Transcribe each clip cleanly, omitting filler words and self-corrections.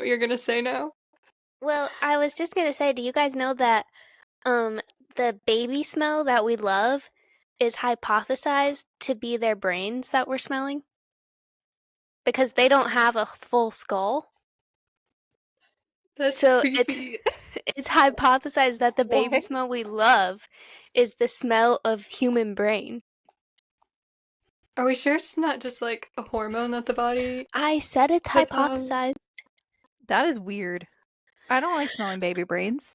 what you're gonna say now? Well, I was just gonna say, do you guys know that the baby smell that we love is hypothesized to be their brains that we're smelling? Because they don't have a full skull. That's So it's creepy. it's hypothesized that the baby What? smell we love is the smell of human brain. Are we sure it's not just like a hormone that the body I said it's puts on? hypothesized. That is weird. I don't like smelling baby brains.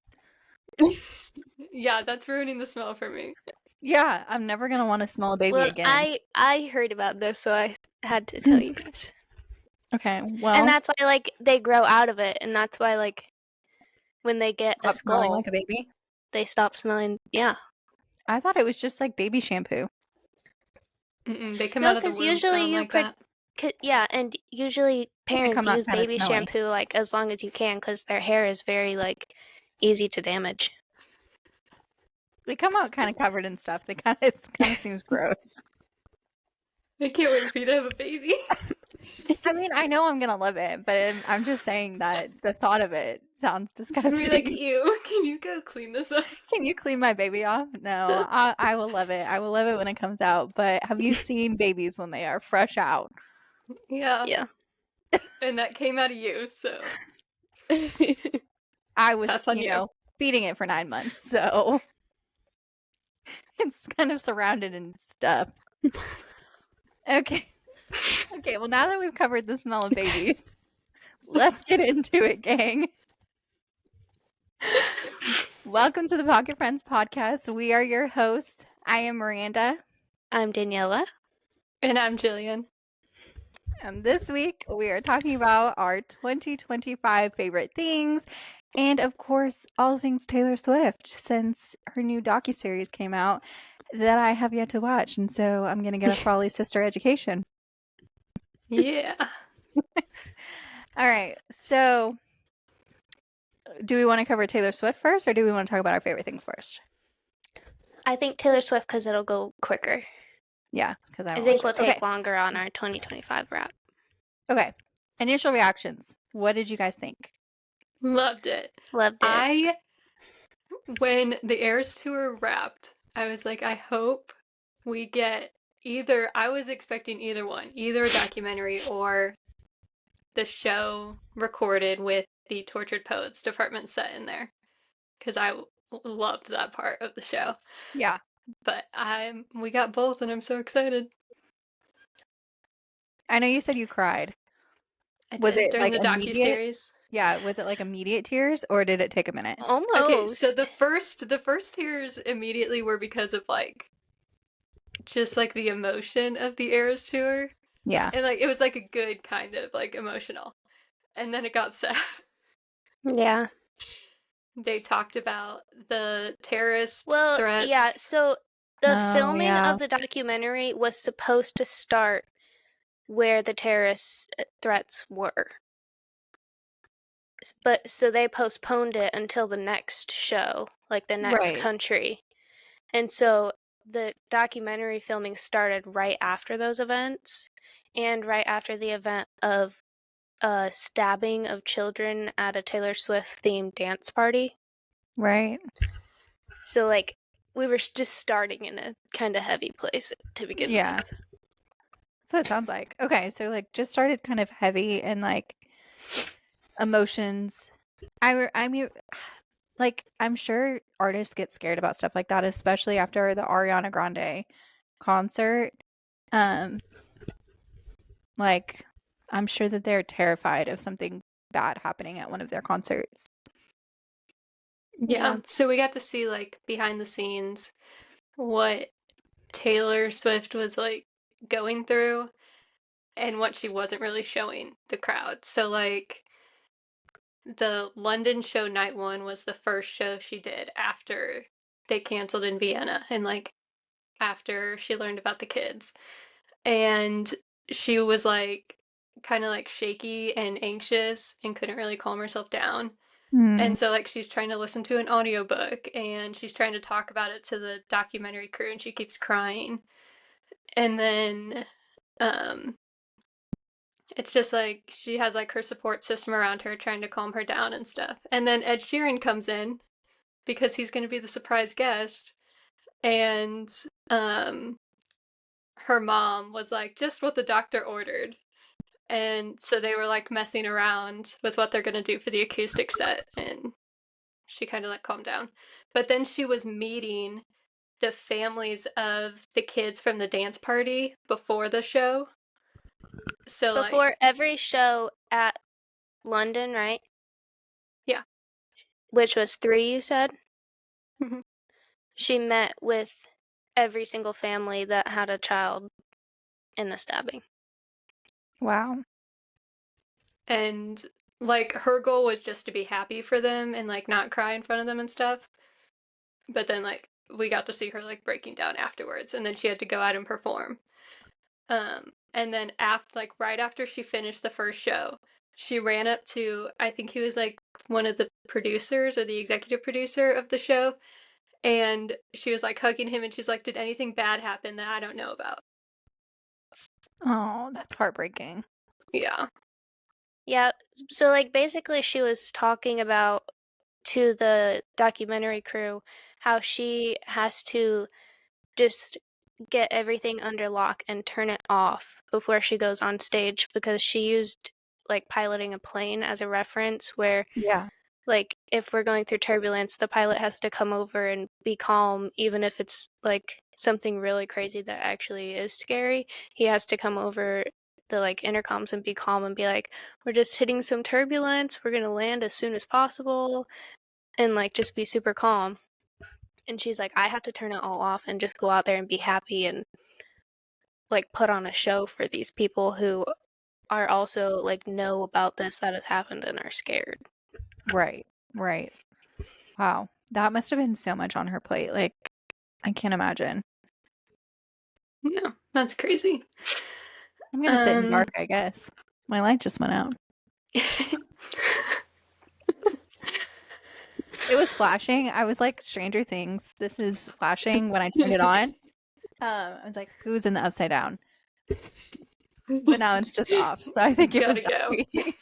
Yeah, that's ruining the smell for me. Yeah, I'm never gonna want to smell a baby Well, again. I heard about this, so I had to tell you guys. Okay, And well, that's why like they grow out of it, and that's why like when they get a stop smelling skull, like a baby. they stop smelling. Yeah. I thought it was just like baby shampoo. They come No, out of the because womb usually smelling like that. yeah, and usually They parents come out use kind of baby smelly. shampoo like as long as you can because their hair is very like easy to damage. They come out kind of covered in stuff. They kind of seems gross. I can't wait for you to have a baby. I mean, I know I'm gonna love it, but I'm just saying that the thought of it sounds It's gonna be like, disgusting. ew, can you go clean this up? Can you clean my baby off? No, I will love it. I will love it when it comes out. But have you seen babies when they are fresh out? Yeah, Yeah. and that came out of you, so I was, that's on you. feeding it for 9 months, so it's kind of surrounded in stuff. Okay. Okay, well, now that we've covered the smell of babies, let's get into it, gang. Welcome to the Pocket Friends podcast. We are your hosts. I am Miranda. I'm Daniela. And I'm Jillian. And this week, we are talking about our 2025 favorite things. And of course, all things Taylor Swift, since her new docu-series came out that I have yet to watch. And so I'm going to get a Frawley sister education. Yeah. All right. So do we want to cover Taylor Swift first, or do we want to talk about our favorite things first? I think Taylor Swift because it'll go quicker. Yeah, because I think we'll take longer on our 2025 wrap. Okay. Initial reactions. What did you guys think? Loved it. Loved it. When the Eras Tour wrapped, I was like, I hope we get I was expecting either one, either a documentary or the show recorded with the Tortured Poets department set in there. Because I loved that part of the show. Yeah. But we got both and I'm so excited. I know you said you cried. Was it during like the immediate? docu-series? Yeah, was it like immediate tears, or did it take a minute? Almost. Okay, so the first tears immediately were because of like just like the emotion of the Eras tour. Yeah. And like it was like a good kind of like emotional. And then it got sad. Yeah. They talked about the terrorist Well, threats. yeah, so the filming yeah. of the documentary was supposed to start where the terrorist threats were. But so they postponed it until the next show, like the next Right. country. And so the documentary filming started right after those events and right after the event of stabbing of children at a Taylor Swift themed dance party. Right. So like we were just starting in a kind of heavy place to begin with. That's what it sounds like. Okay, so like just started kind of heavy and like emotions. I mean, like I'm sure artists get scared about stuff like that, especially after the Ariana Grande concert. Like I'm sure that they're terrified of something bad happening at one of their concerts. Yeah. So we got to see like behind the scenes what Taylor Swift was like going through and what she wasn't really showing the crowd. So like the London show night one was the first show she did after they canceled in Vienna and like after she learned about the kids. And she was like kind of like shaky and anxious and couldn't really calm herself down. And so like she's trying to listen to an audiobook and she's trying to talk about it to the documentary crew and she keeps crying. And then it's just like she has like her support system around her trying to calm her down and stuff. And then Ed Sheeran comes in because he's going to be the surprise guest. And um, her mom was like, just what the doctor ordered. And so they were like messing around with what they're going to do for the acoustic set. And she kind of like calmed down. But then she was meeting the families of the kids from the dance party before the show. So, like, Before every show at London, right? yeah. Which was 3, you said? Mm-hmm. She met with every single family that had a child in the stabbing. Wow. And like her goal was just to be happy for them and like not cry in front of them and stuff. But then like we got to see her like breaking down afterwards, and then she had to go out and perform. And then after like right after she finished the first show, she ran up to, I think he was like one of the producers or the executive producer of the show, and she was like hugging him, and she's like, "Did anything bad happen that I don't know about?" Oh, that's heartbreaking. Yeah. Yeah, so like basically she was talking about to the documentary crew how she has to just get everything under lock and turn it off before she goes on stage because she used like piloting a plane as a reference where Yeah. like if we're going through turbulence the pilot has to come over and be calm even if it's like something really crazy that actually is scary. He has to come over the like intercoms and be calm and be like, we're just hitting some turbulence, we're going to land as soon as possible, and like just be super calm. And she's like, I have to turn it all off and just go out there and be happy and like put on a show for these people who are also like know about this that has happened and are scared. Right. Right. Wow. That must have been so much on her plate. Like, I can't imagine. No, that's crazy. I'm gonna sit in Um, dark, I guess. My light just went out. It was flashing. I was like, Stranger Things. This is flashing when I turned it on. I was like, who's in the upside down? But now it's just off. So I think it was Gotta go.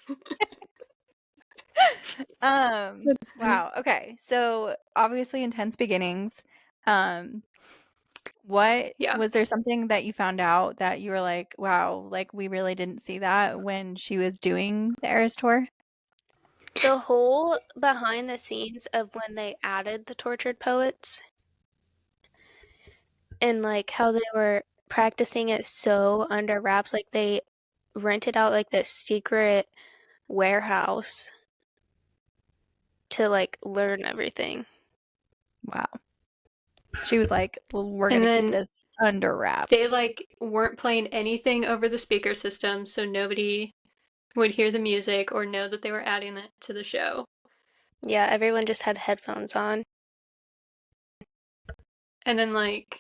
Dobby. Wow. Okay. So obviously intense beginnings. Um, what Yeah. was there something that you found out that you were like, wow, like we really didn't see that when she was doing the Eras tour? The whole behind the scenes of when they added the tortured poets and like how they were practicing it so under wraps, like they rented out like this secret warehouse to like learn everything. Wow. She was like, well, we're And gonna keep then this under they wraps. like weren't playing anything over the speaker system, so nobody would hear the music or know that they were adding it to the show. Yeah, everyone just had headphones on. And then like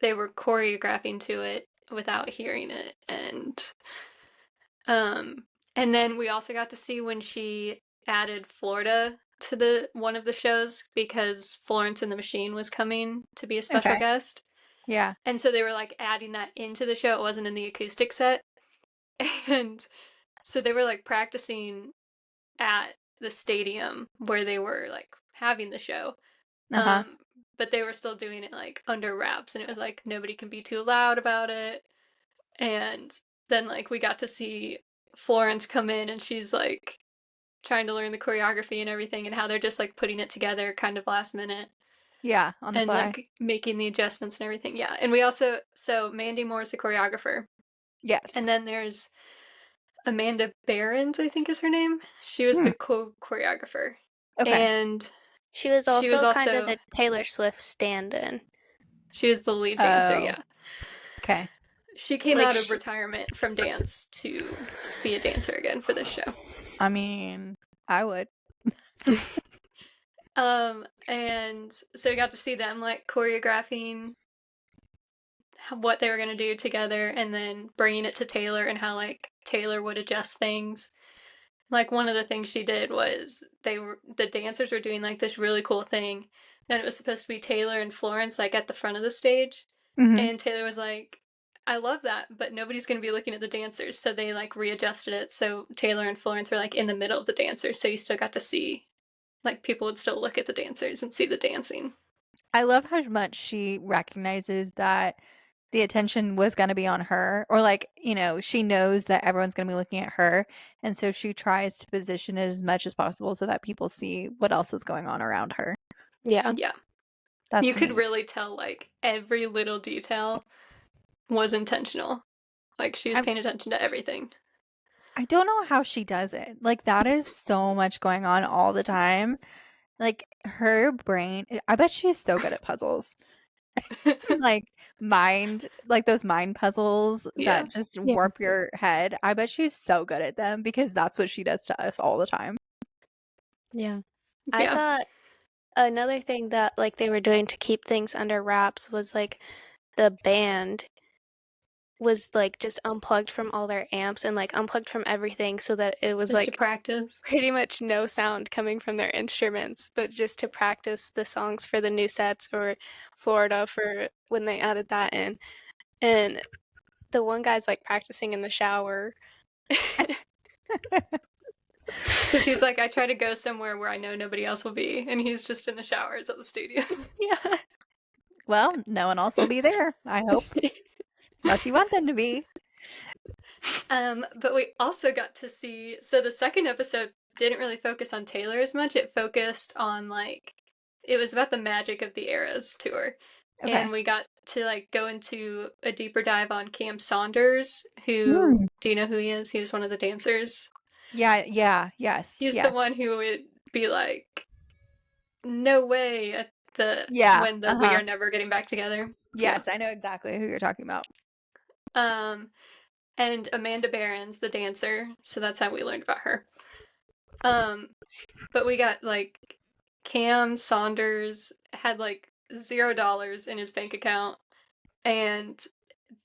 they were choreographing to it without hearing it. Um and then we also got to see when she added Florida to the one of the shows because Florence and the Machine was coming to be a special Okay. guest. Yeah. And so they were like adding that into the show. It wasn't in the acoustic set. And so they were like practicing at the stadium where they were like having the show. Uh-huh. Um, but they were still doing it like under wraps, and it was like nobody can be too loud about it. And then like we got to see Florence come in, and she's like trying to learn the choreography and everything, and how they're just like putting it together kind of last minute Yeah, on the and fly. like making the adjustments and everything. Yeah, and we also so Mandy Moore's the choreographer, Yes. and then there's Amanda Behrens, I think is her name. She was Hmm. the choreographer, Okay. and She was she was also kind of also the Taylor Swift stand-in. she was the lead dancer. Oh, Yeah, okay. she came Like out of retirement from dance to be a dancer again for this show. I mean, I would. And so we got to see them like choreographing what they were going to do together and then bringing it to Taylor and how like Taylor would adjust things. Like one of the things she did was the dancers were doing like this really cool thing. And it was supposed to be Taylor and Florence like at the front of the stage. Hmm. And Taylor was like, I love that, but nobody's going to be looking at the dancers, so they like readjusted it so Taylor and Florence were like in the middle of the dancers, so you still got to see, like, people would still look at the dancers and see the dancing. I love how much she recognizes that the attention was going to be on her, or like, she knows that everyone's going to be looking at her. And so she tries to position it as much as possible so that people see what else is going on around her. Yeah. Yeah. You That's could neat. really tell like every little detail was intentional. Like she was I, paying attention to everything. I don't know how she does it. Like, that is so much going on all the time. Like, her brain, I bet she's so good at puzzles. Like, like those mind puzzles Yeah. that just Yeah. warp your head. I bet she's so good at them because that's what she does to us all the time. Yeah. I Yeah. thought another thing that like they were doing to keep things under wraps was like the band was like just unplugged from all their amps and like unplugged from everything so that it was Just to like practice. pretty much no sound coming from their instruments, but just to practice the songs for the new sets or Florida for when they added that in. And the one guy's like practicing in the shower. Because he's like, I try to go somewhere where I know nobody else will be, and he's just in the showers at the studio. Yeah. Well, no one else will be there, I hope, unless you want them to be. But we also got to see, so the second episode didn't really focus on Taylor as much. It focused on like it was about the Magic of the Eras tour. Okay. And we got to like go into a deeper dive on Cam Saunders, who, Mm. do you know who he is? He was one of the dancers. Yeah, yeah, yes, He's the yes. one who would be like, no way at the Yeah, when the we uh-huh. are never getting back together. Yeah. Yes, I know exactly who you're talking about. Um and Amanda Behrens, the dancer, so that's how we learned about her. Um but we got like Cam Saunders had like $0 in his bank account, and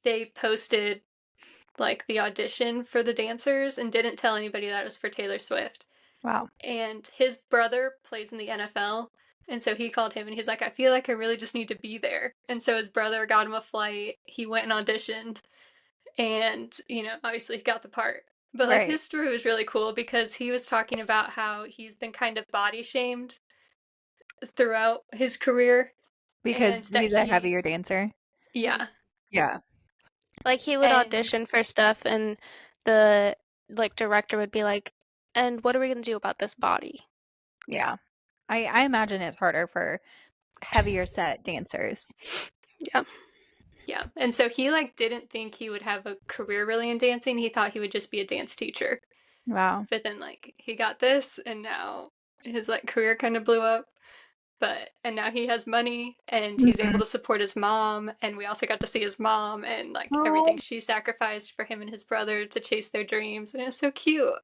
they posted like the audition for the dancers and didn't tell anybody that it was for Taylor Swift. Wow. And his brother plays in the NFL. And so he called him and he's like, I feel like I really just need to be there. And so his brother got him a flight. He went and auditioned. And, obviously he got the part. But like Right. his story was really cool because he was talking about how he's been kind of body shamed throughout his career and Because that he's a he, heavier dancer. yeah. Yeah. Like he would And audition for stuff and the like director would be like, "And what are we going to do about this body?" Yeah. I imagine it's harder for heavier set dancers. Yeah. yeah. And so he like didn't think he would have a career really in dancing. He thought he would just be a dance teacher. Wow. But then like he got this and now his like career kind of blew up. And now he has money and he's able Mhm. to support his mom, and we also got to see his mom and like everything Oh, she sacrificed for him and his brother to chase their dreams, and it's so cute.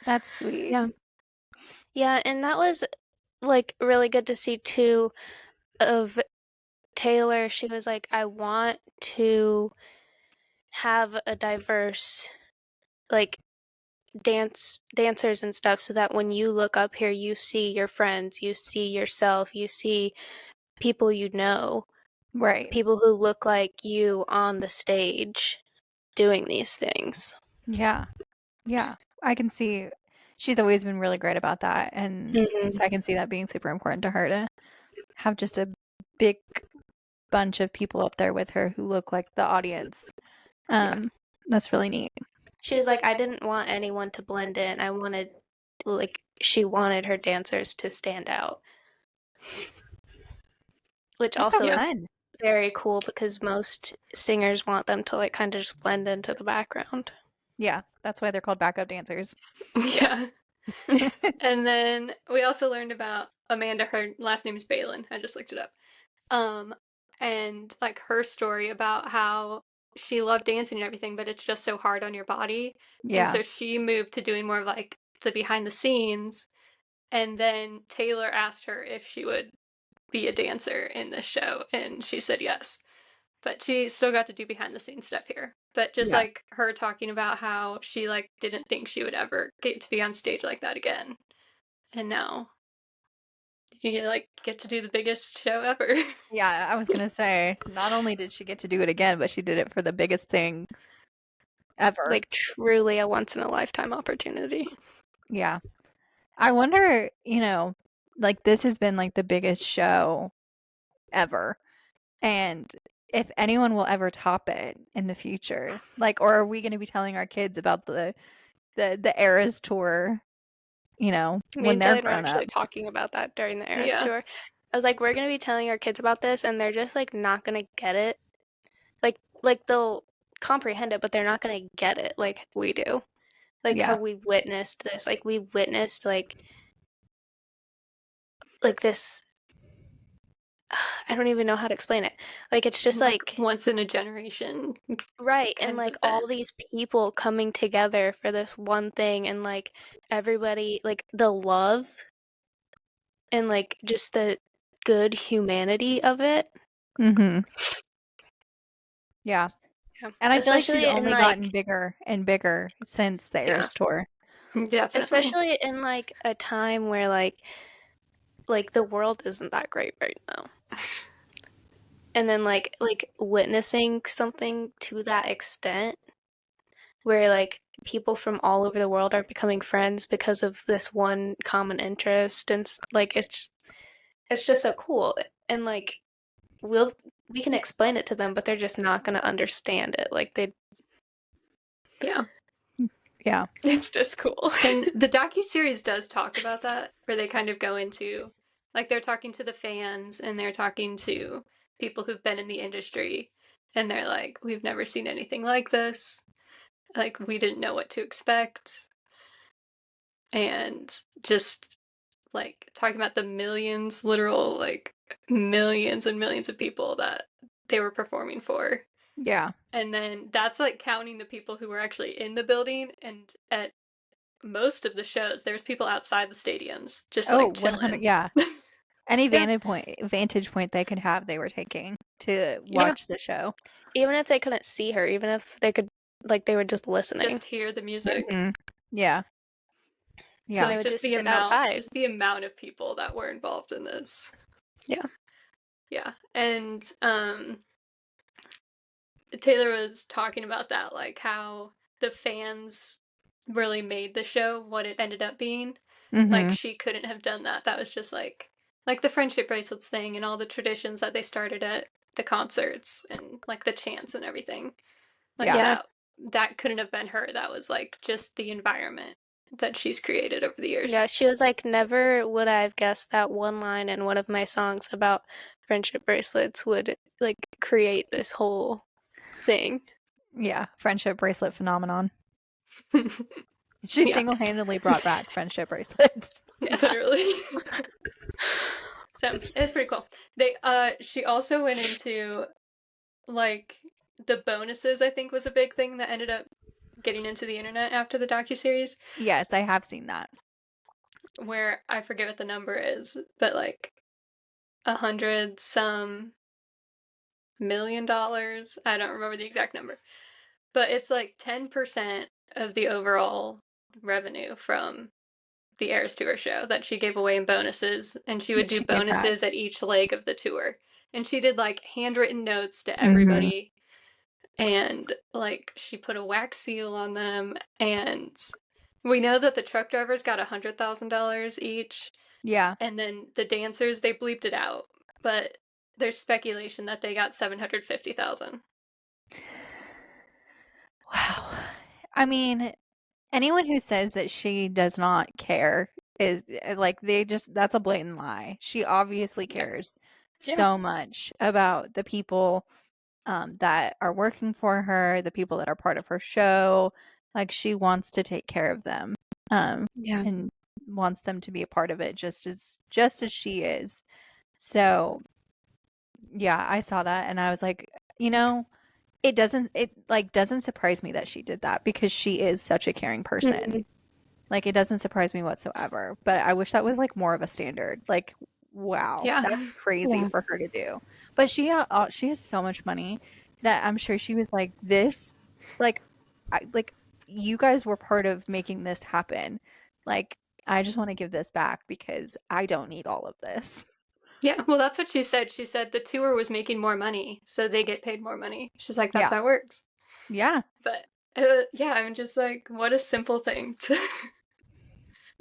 that's sweet. Yeah. Yeah, and that was like really good to see too of Taylor. She was like, "I want to have a diverse like dancers and stuff so that when you look up here you see your friends, you see yourself, you see people you know, Right. people who look like you on the stage doing these things." Yeah. Yeah. I can see she's always been really great about that. And Mhm. so I can see that being super important to her to have just a big bunch of people up there with her who look like the audience. Yeah. That's really neat. She was like, "I didn't want anyone to blend in. I wanted like she wanted her dancers to stand out." Which That's so also Yeah. is fun. very cool because most singers want them to like kind of just blend into the background. Yeah. That's why they're called backup dancers. Yeah. And then we also learned about Amanda. Her last name is Balin. I just looked it up. Um, and like her story about how she loved dancing and everything, but it's just so hard on your body. And Yeah. so she moved to doing more of like the behind the scenes. And then Taylor asked her if she would be a dancer in this show, and she said yes. But she still got to do behind the scenes stuff here. But just Yeah. like her talking about how she like didn't think she would ever get to be on stage like that again. And now You like get to do the biggest show ever. Yeah, I was gonna say, not only did she get to do it again, but she did it for the biggest thing ever. Like truly a once in a lifetime opportunity. Yeah. I wonder, like this has been like the biggest show ever. And if anyone will ever top it in the future. Like, or are we gonna be telling our kids about the Eras tour, Me when and they're Jillian were grown up? actually talking about that during the Eras Yeah. tour. I was like, we're gonna be telling our kids about this, and they're just like not gonna get it. Like they'll comprehend it, but they're not gonna get it like we do. Like how Yeah. we witnessed this. Like we witnessed like this. I don't even know how to explain it. Like it's just Like like once in a generation right, and kind of like event. all these people coming together for this one thing, and like everybody, like the love and like just the good humanity of it. Mm-hmm. Yeah. Yeah. And I feel like she's Especially in only gotten like bigger and bigger since the Yeah, Eras tour. definitely. especially in like a time where like the world isn't that great right now. And then like witnessing something to that extent where like people from all over the world are becoming friends because of this one common interest, and like it's just so cool. And like we'll we can explain it to them, but they're just not going to understand it. Like they Yeah. Yeah. it's just cool. And the docu-series does talk about that, where they kind of go into, like, they're talking to the fans and they're talking to people who've been in the industry, and they're like, we've never seen anything like this. Like, we didn't know what to expect. And just, like, talking about the millions, literal, like, millions and millions of people that they were performing for. Yeah. And then that's like counting the people who were actually in the building, and at most of the shows, there's people outside the stadiums just Oh, like 100. chilling. Yeah. Any Yeah. vantage point they could have, they were taking to Yeah. watch the show. Even if they couldn't see her, even if they could, like they were just listening. Just hear the music. Mhm. Yeah. So Yeah. They like would just sit outside. just the amount of people that were involved in this. Yeah. Yeah. And Taylor was talking about that, like how the fans really made the show what it ended up being. Like Mhm. she couldn't have done that. That was just like the friendship bracelets thing and all the traditions that they started at the concerts and like the chants and everything. Like Yeah. Yeah. that couldn't have been her. That was like just the environment that she's created over the Yeah, years. she was like, never would I have guessed that one line in one of my songs about friendship bracelets would like create this whole thing. Yeah. Friendship bracelet phenomenon. She Yeah, single-handedly brought back friendship bracelets. Yeah. literally. So it was pretty cool. They she also went into like the bonuses, I think, was a big thing that ended up getting into the internet after the docuseries, Yes, I have seen that. where I forget what the number is, but like 100 some million dollars. I don't remember the exact number. But it's like 10% of the overall revenue from the Eras Tour show that she gave away in bonuses, and she would That do she gave back. bonuses at each leg of the tour. And she did like handwritten notes to Mhm. everybody, and like she put a wax seal on them. And we know that the truck drivers got $100,000 each, Yeah. and then the dancers, they bleeped it out, but there's speculation that they got 750,000. Wow. I mean, anyone who says that she does not care is like that's a blatant lie. She obviously Yeah. cares Yeah. so much about the people that are working for her, the people that are part of her show. Like she wants to take care of them, Yeah. and wants them to be a part of it just as she is. So yeah, I saw that and I was like, it doesn't surprise me that she did that because she is such a caring person. Mhm. Like it doesn't surprise me whatsoever, but I wish that was like more of a standard. Like, wow, Yeah. that's crazy Yeah. for her to do. But she has so much money that I'm sure she was like this, like, like you guys were part of making this happen. Like I just want to give this back because I don't need all of this. Yeah, well, that's what she said. She said the tour was making more money, so they get paid more money. She's like, that's Yeah. how it works. Yeah. But yeah, I'm just like, what a simple thing to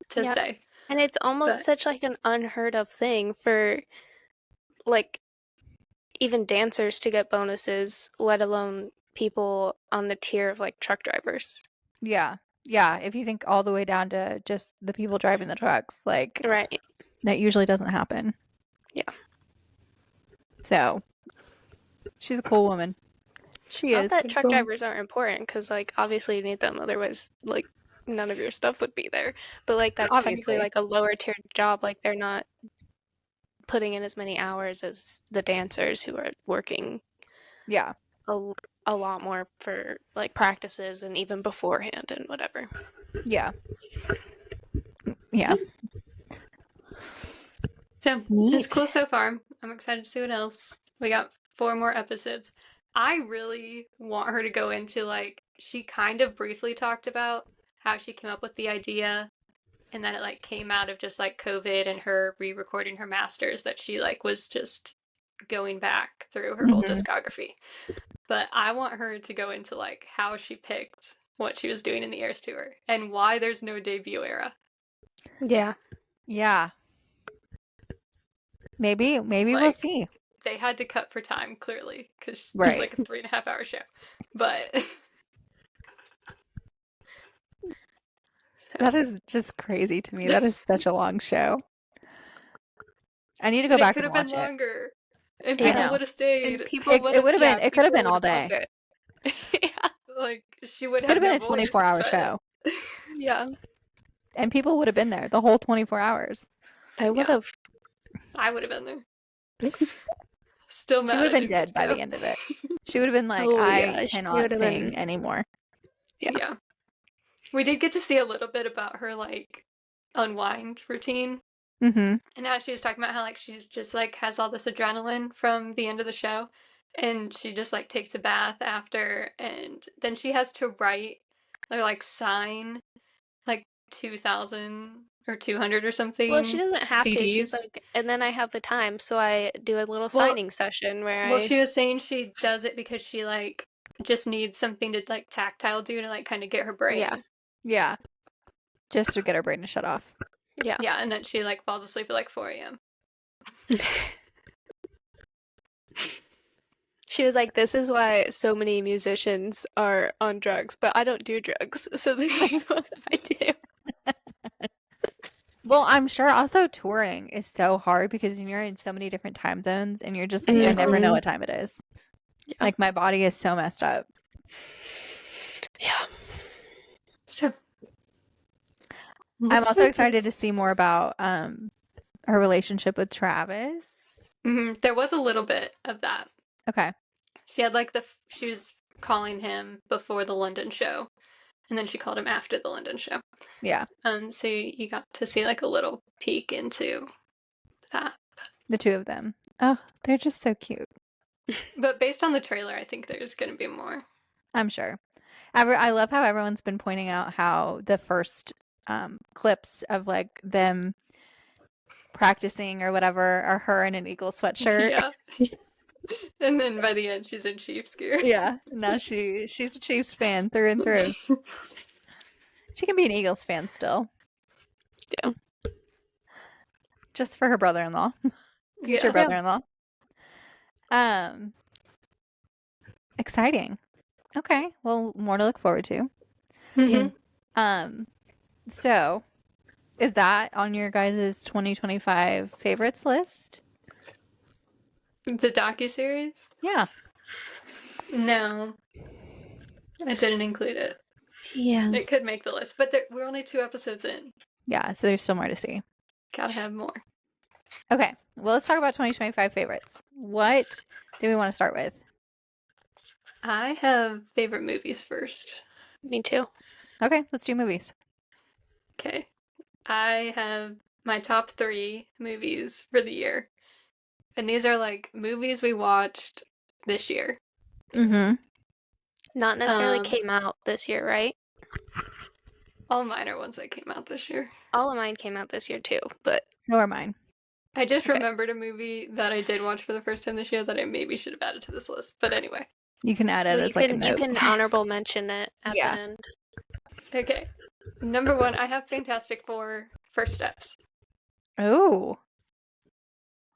to Yeah. say. And it's almost But such like an unheard of thing for like even dancers to get bonuses, let alone people on the tier of like truck drivers. Yeah. Yeah. If you think all the way down to just the people driving the trucks, like Right. that usually doesn't happen. Yeah. So she's a cool woman. She Not is. that pretty truck cool. drivers aren't important, because like obviously you need them, otherwise like none of your stuff would be there. But like that's technically Obviously. like a lower tier job. Like they're not putting in as many hours as the dancers who are working Yeah. a, a lot more for like practices and even beforehand and whatever. Yeah. Yeah. So it's Neat. cool so far. I'm excited to see what else. We got 4 more episodes. I really want her to go into like she kind of briefly talked about how she came up with the idea and then it like came out of just like COVID and her re-recording her masters that she like was just going back through her whole Mhm. discography. But I want her to go into like how she picked what she was doing in the Airs tour and why there's no debut era. Yeah. Yeah. Maybe we'll Like see. they had to cut for time clearly because it was Right. like a 3.5 hour show. But That so, is just crazy to me. That is such a long show. I need to go but it back could and have been watch it. longer, and I people Yeah. know. would have And stayed. people would It have, would have yeah, been it could have people been would all have loved day. it. Yeah. Like she would It could have have been no a 24 voice, hour but show. Yeah. And people would have been there the whole 24 hours. I would yeah, have. I would have been there. Still She would mad have I been didn't get dead to by go. the end of it. She would have been like, Oh I yeah, she would cannot have sing been. anymore. Yeah. Yeah, we did get to see a little bit about her like unwind routine. Mm-hmm. And now she was talking about how like she's just like has all this adrenaline from the end of the show and she just like takes a bath after and then she has to write or like sign like 2000 or 200 or Well, she something doesn't have to. She's CDs. like, and then I have the time, so I do a little Well, signing session where well she was saying she does it because she like just needs something to like tactile do to like kind of get her yeah, brain. Yeah. Just to get her brain to shut off. yeah. Yeah, and then she like falls asleep at like 4 a.m. She was like, "This is why so many musicians are on drugs, but I don't do drugs, so this is what I do." Well, I'm sure also touring is so hard because you're in so many different time zones and you're just like, I never know Mhm. what time it is. Yeah. Like my body is so messed up. Yeah. So I'm let's also start to excited to see more about her relationship with Travis. There was a little bit of that. Okay. She had like she was calling him before the London show, and then she called him after the London show. Yeah. So you got to see like a little peek into that. The two of them. Oh, they're just so cute. But based on the trailer, I think there's going to be more. I'm sure. I love how everyone's been pointing out how the first clips of like them practicing or whatever are her in an Eagle sweatshirt. Yeah. And then by the end, she's in Chiefs gear. Yeah. Now she's a Chiefs fan through and through. She can be an Eagles fan still. Yeah. Just for her brother-in-law. Future Yeah. brother-in-law. Exciting. Okay. Well, more to look forward to. Yeah. Um, so is that on your guys' 2025 favorites list? The docu-series? Yeah. No, I didn't include it. Yeah. It could make the list, but we're only 2 episodes in. Yeah, so there's still more to see. Gotta have more. Okay. Well, let's talk about 2025 favorites. What do we want to start with? I have favorite movies first. Me too. Okay, let's do movies. Okay. I have my top 3 movies for the year. And these are like movies we watched this year. Mm-hmm. Not necessarily came out this year, right? All mine are ones that came out this year. All of mine came out this year too, but So are mine. I just Okay. remembered a movie that I did watch for the first time this year that I maybe should have added to this list. But anyway. You can add it well, as like a you note. can honorable mention it at the Yeah. end. Okay. Number 1, I have Fantastic Four First Steps. Oh,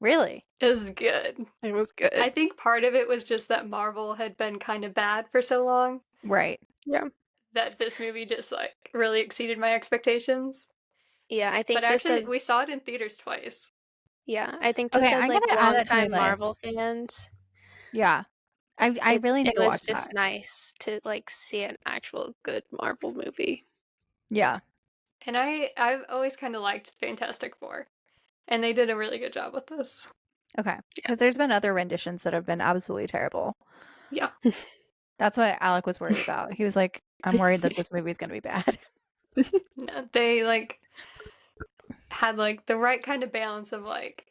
really? It was good. It was good. I think part of it was just that Marvel had been kind of bad for so long Right. Yeah. that this movie just like really exceeded my expectations. Yeah, I think But just actually, as we saw it in theaters twice. Okay, as I'm like gonna add that to my longtime Marvel list. fans, Yeah. I really need it to watch was just that. nice to like see an actual good Marvel movie. Yeah. And I've always kind of liked Fantastic Four, and they did a really good job with this. Okay. Because there's been other renditions that have been absolutely terrible. Yeah. That's what Alec was worried about. He was like, I'm worried that this movie is going to be bad. No, they like had like the right kind of balance of like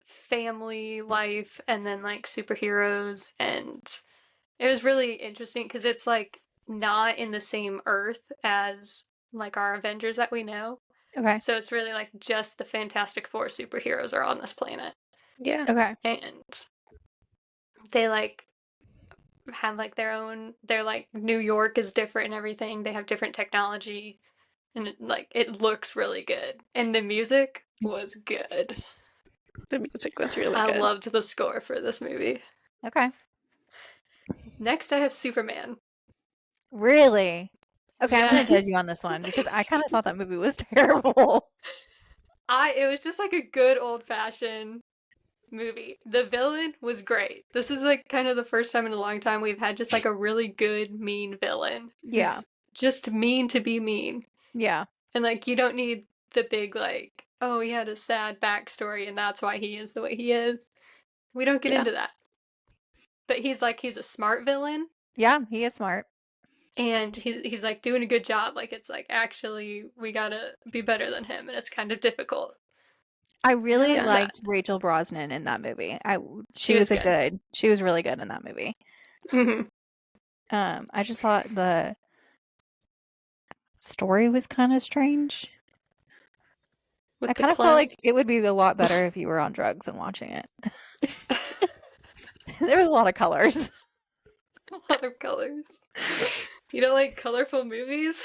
family life and then like superheroes, and it was really interesting because it's like not in the same earth as like our Avengers that we know. Okay. So it's really like just the Fantastic Four superheroes are on this planet. Yeah. Okay. And they like have like their like New York is different and everything. They have different technology and it looks really good. And the music was good. The music was really I good. loved the score for this movie. Okay. Next I have Superman. Really? Okay, I'm going to judge you on Yes. this one because I kind of thought that movie was terrible. It was just like a good old-fashioned movie. The villain was great. This is like kind of the first time in a long time we've had just like a really good mean villain Yeah. who's just mean to be mean. Yeah. And like you don't need the big like, oh, he had a sad backstory and that's why he is the way he is. We don't get Yeah. into that. But he's a smart villain Yeah, he is smart. and he's like doing a good job. Like it's like actually we gotta be better than him and it's kind of difficult. I And I really liked that. liked Rachel Brosnan in that movie. She She was was good. she was really good in that movie. Hmm. I just thought the story was kind of strange. I With the kind of felt clown. like it would be a lot better if you were on drugs and watching it. There was a lot of colors. A lot of colors. You don't like colorful movies?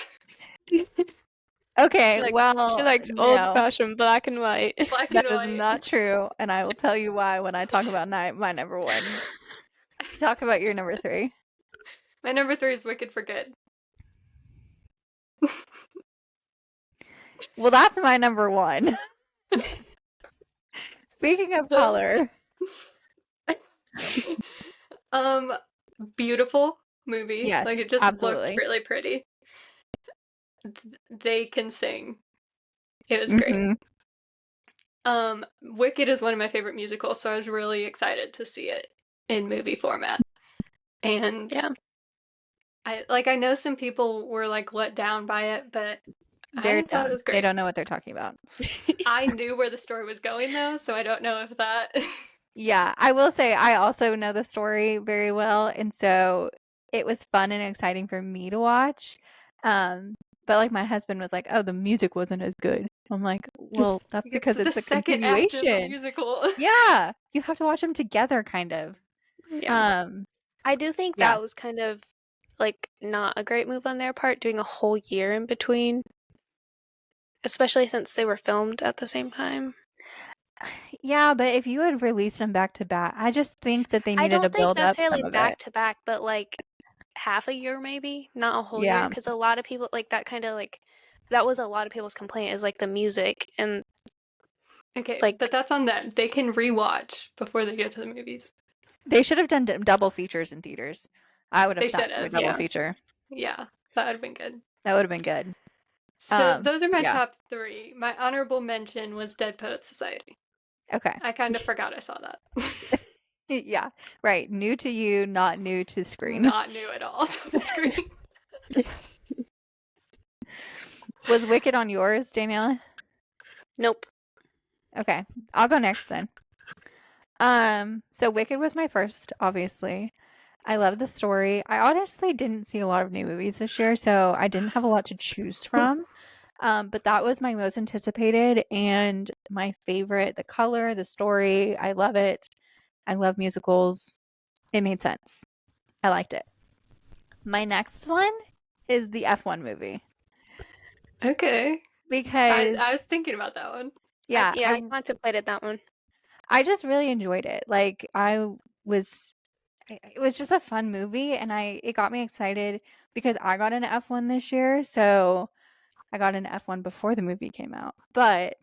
Okay, She well, likes old no, fashioned black and white. Black and that is white. not true, and I will tell you why when I talk about my number one. Talk about your number 3. My number 3 is Wicked for Good. Well, that's my number 1. Speaking of color, um, beautiful movie. Like yes, it just looked absolutely. really pretty. They can sing. It was great. Mhm. Wicked is one of my favorite musicals, so I was really excited to see it in movie format. And Yeah. I know some people were like let down by it, but They're I thought it dumb. was They great. don't know what they're talking about. I knew where the story was going though, so I don't know if that Yeah, I will say I also know the story very well, and so it was fun and exciting for me to watch. But like my husband was like, "Oh, the music wasn't as good." I'm like, "Well, that's it's because the it's a second act of a continuation." musical. Yeah, you have to watch them together, kind of. Yeah. Um, I do think yeah, that was kind of like not a great move on their part, doing a whole year in between, especially since they were filmed at the same time. yeah, but if you had released them back to back, I just think that they I needed to don't think build up necessarily some of it. back to back, but like half a year maybe, not a whole year, Yeah, because a lot of people like that kind of like that was a lot of people's complaint is like the music and Okay, but like that's on them. They can rewatch before they go to the movies. they should have done double features in theaters. I would have They sat should through a have, double yeah. feature. Yeah, that would have been good. That would have been good. So those are my Yeah. top 3. My honorable mention was Dead Poet Society. Okay. I kind of forgot I saw that. Yeah. Right. New to you, not new to screen. Not new at all to the screen. Was Wicked on yours, Daniela? nope. Okay. I'll go next then. So Wicked was my first, obviously. I love the story. I honestly didn't see a lot of new movies this year, so I didn't have a lot to choose from. But that was my most anticipated and my favorite. The color, the story, I love it. I love musicals. It made sense. I liked it. My next one is the F1 movie Okay. because I was thinking about that one. yeah, I contemplated that one. I just really enjoyed it. Like was it was just a fun movie and it got me excited because I got an F1 this year, so I got an F1 before the movie came out. But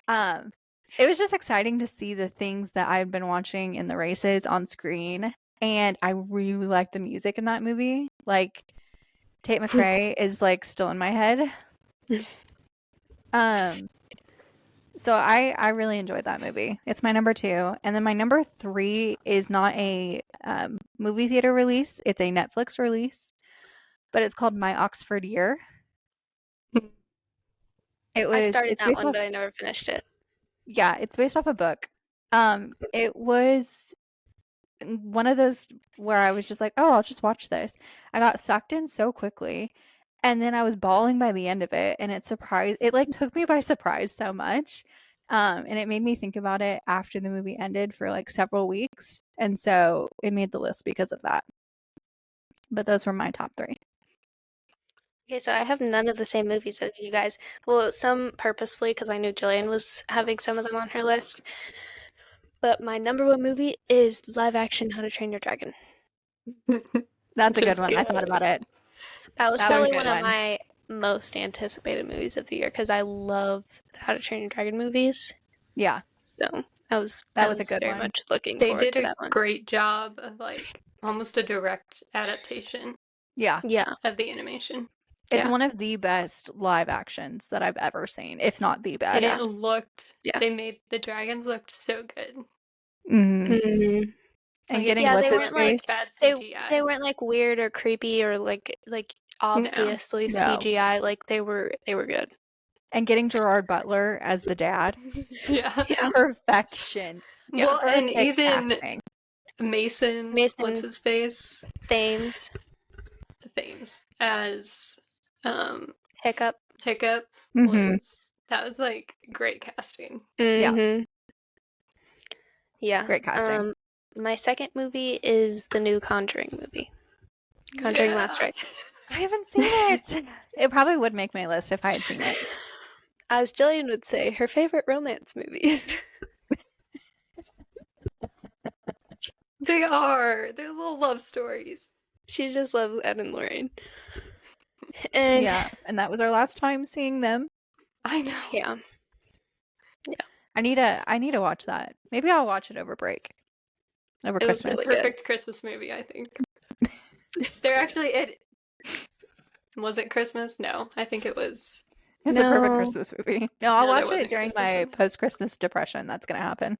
um it was just exciting to see the things that I've been watching in the races on screen. And I really like the music in that movie. Like Tate McRae is like still in my head. Um So I really enjoyed that movie. It's my number two, and then my number three is not a movie theater release. It's a Netflix release, but it's called My Oxford Year. I started It's that based one, off, but I never finished it. yeah, it's based off a book. It was one of those where I was just like, oh, I'll just watch this. I got sucked in so quickly, and then I was bawling by the end of it, and it like took me by surprise so much. And it made me think about it after the movie ended for like several weeks, and so it made the list because of that. But those were my top three. Okay, so I have none of the same movies as you guys. Well, some purposefully because I knew Jillian was having some of them on her list. But my number one movie is live action How to Train Your Dragon. That's a good Just one. I thought good. about it. That was That was So a probably good one of good. one. my most anticipated movies of the year because I love the How to Train Your Dragon movies. Yeah, So that I was a was good very one. much looking They forward did to a that one. great job of like almost a direct adaptation Yeah, Yeah, of the animation. it's yeah, one of the best live actions that I've ever seen, if not the And it yeah, best. looked, yeah. they made the dragons looked so good. Hmm. Hmm. And Like it getting Yeah, what's they didn't his weren't look like like face? bad they CGI. weren't like weird or creepy or like No. obviously No. CGI. Like they were good. And getting Gerard Butler as the dad. Yeah. Yeah, Perfection. yeah. Well, and Perfect even casting. Mason, what's Mason his face? Thames, Thames as um Hiccup. Hiccup Hmm. that was like great casting. Yeah, Mm-hmm. Yeah. great casting. My second movie is the new Conjuring movie, Conjuring Last Yeah. Rites. I haven't seen it. It probably would make my list if I had seen it. As Jillian would say, her favorite romance movies. They are. They're little love stories. She just loves Ed and Lorraine. And Yeah, and that was our last time seeing them. I know. yeah, I need to watch that. Maybe I'll watch it over break. Over it was It's a really Christmas. good. perfect Christmas movie, I think. They're actually it was it Christmas? No, I think it was. It's a perfect No. Christmas movie. No, I'll No, there watch it wasn't during Christmas my in it. post-Christmas depression. That's gonna happen.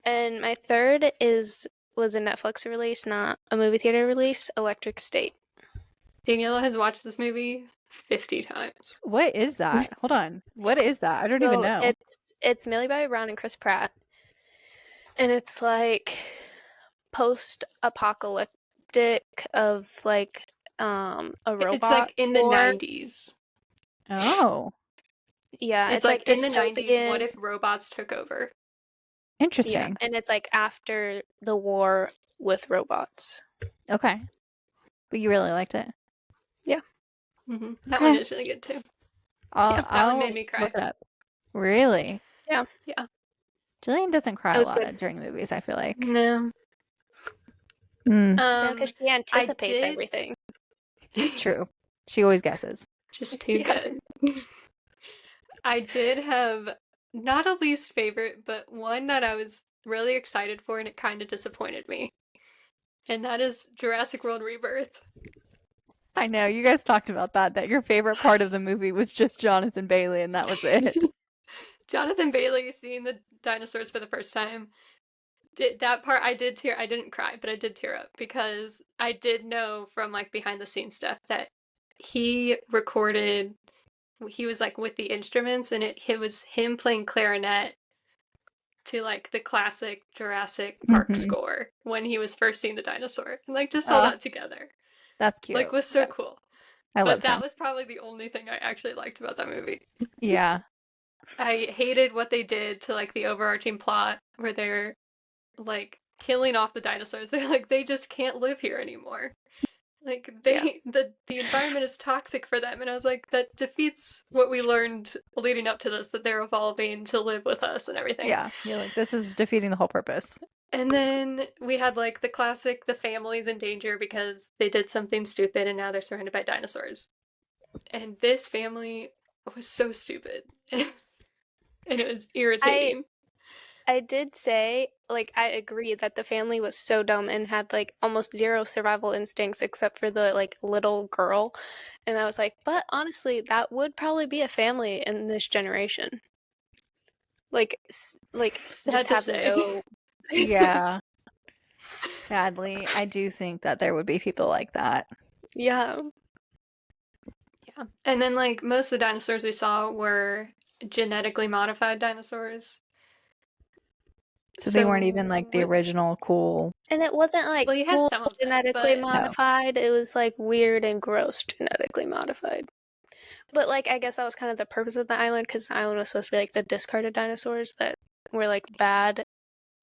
And my third was a Netflix release, not a movie theater release, Electric State. Daniela has watched this movie 50 times. What is that? Hold on. What is that? I don't even So know. it's Millie Bobby Brown and Chris Pratt, and it's like post-apocalyptic of like a It's robot like in the war. 90s. Oh, Yeah, It's it's like like in the 90s, what dystopian. if robots took over? Yeah, interesting. and it's like after the war with robots. Okay. But you really liked it. Yeah, That one Okay. is really good too. yeah, That one made I'll me cry. look it up. Really? yeah. Yeah. Jillian doesn't cry It a was lot good. at during movies, I feel like. No. Mm, Yeah, because she I anticipates did everything. true. She always guesses. just too Yeah. good. I did have not a least favorite, but one that I was really excited for and it kind of disappointed me. And that is Jurassic World Rebirth. I know. You guys talked about that your favorite part of the movie was just Jonathan Bailey, and that was it. Jonathan Bailey seeing the dinosaurs for the first time. That part I did tear. I didn't cry, but I did tear up because I did know from like behind the scenes stuff that he recorded. He was like with the instruments, and it was him playing clarinet to like the classic Jurassic Park Hmm. score when he was first seeing the dinosaur, and like just all Uh, that together, that's like cute. was so cool. I But loved that him. was probably the only thing I actually liked about that movie. Yeah. I hated what they did to like the overarching plot where they're like killing off the dinosaurs. They're like they just can't live here anymore. Like Yeah. the environment is toxic for them, and I was like that defeats what we learned leading up to this, that they're evolving to live with us and everything. Yeah. You're like, this is defeating the whole purpose. And then we had like the classic, the family's in danger because they did something stupid and now they're surrounded by dinosaurs. And this family was so stupid. And it was I irritating. I did say, like, I agree that the family was so dumb and had like almost zero survival instincts except for the like little girl. And I was like, but honestly, that would probably be a family in this generation. Like just Sad to have say. no. Yeah. Sadly, I do think that there would be people like that. Yeah. Yeah. And then like most of the dinosaurs we saw were genetically modified dinosaurs. So they weren't even like the So original cool. And it wasn't like well, you had cool some of them, genetically but No. modified. It was like weird and gross genetically modified. But like I guess that was kind of the purpose of the island because the island was supposed to be like the discarded dinosaurs that were like bad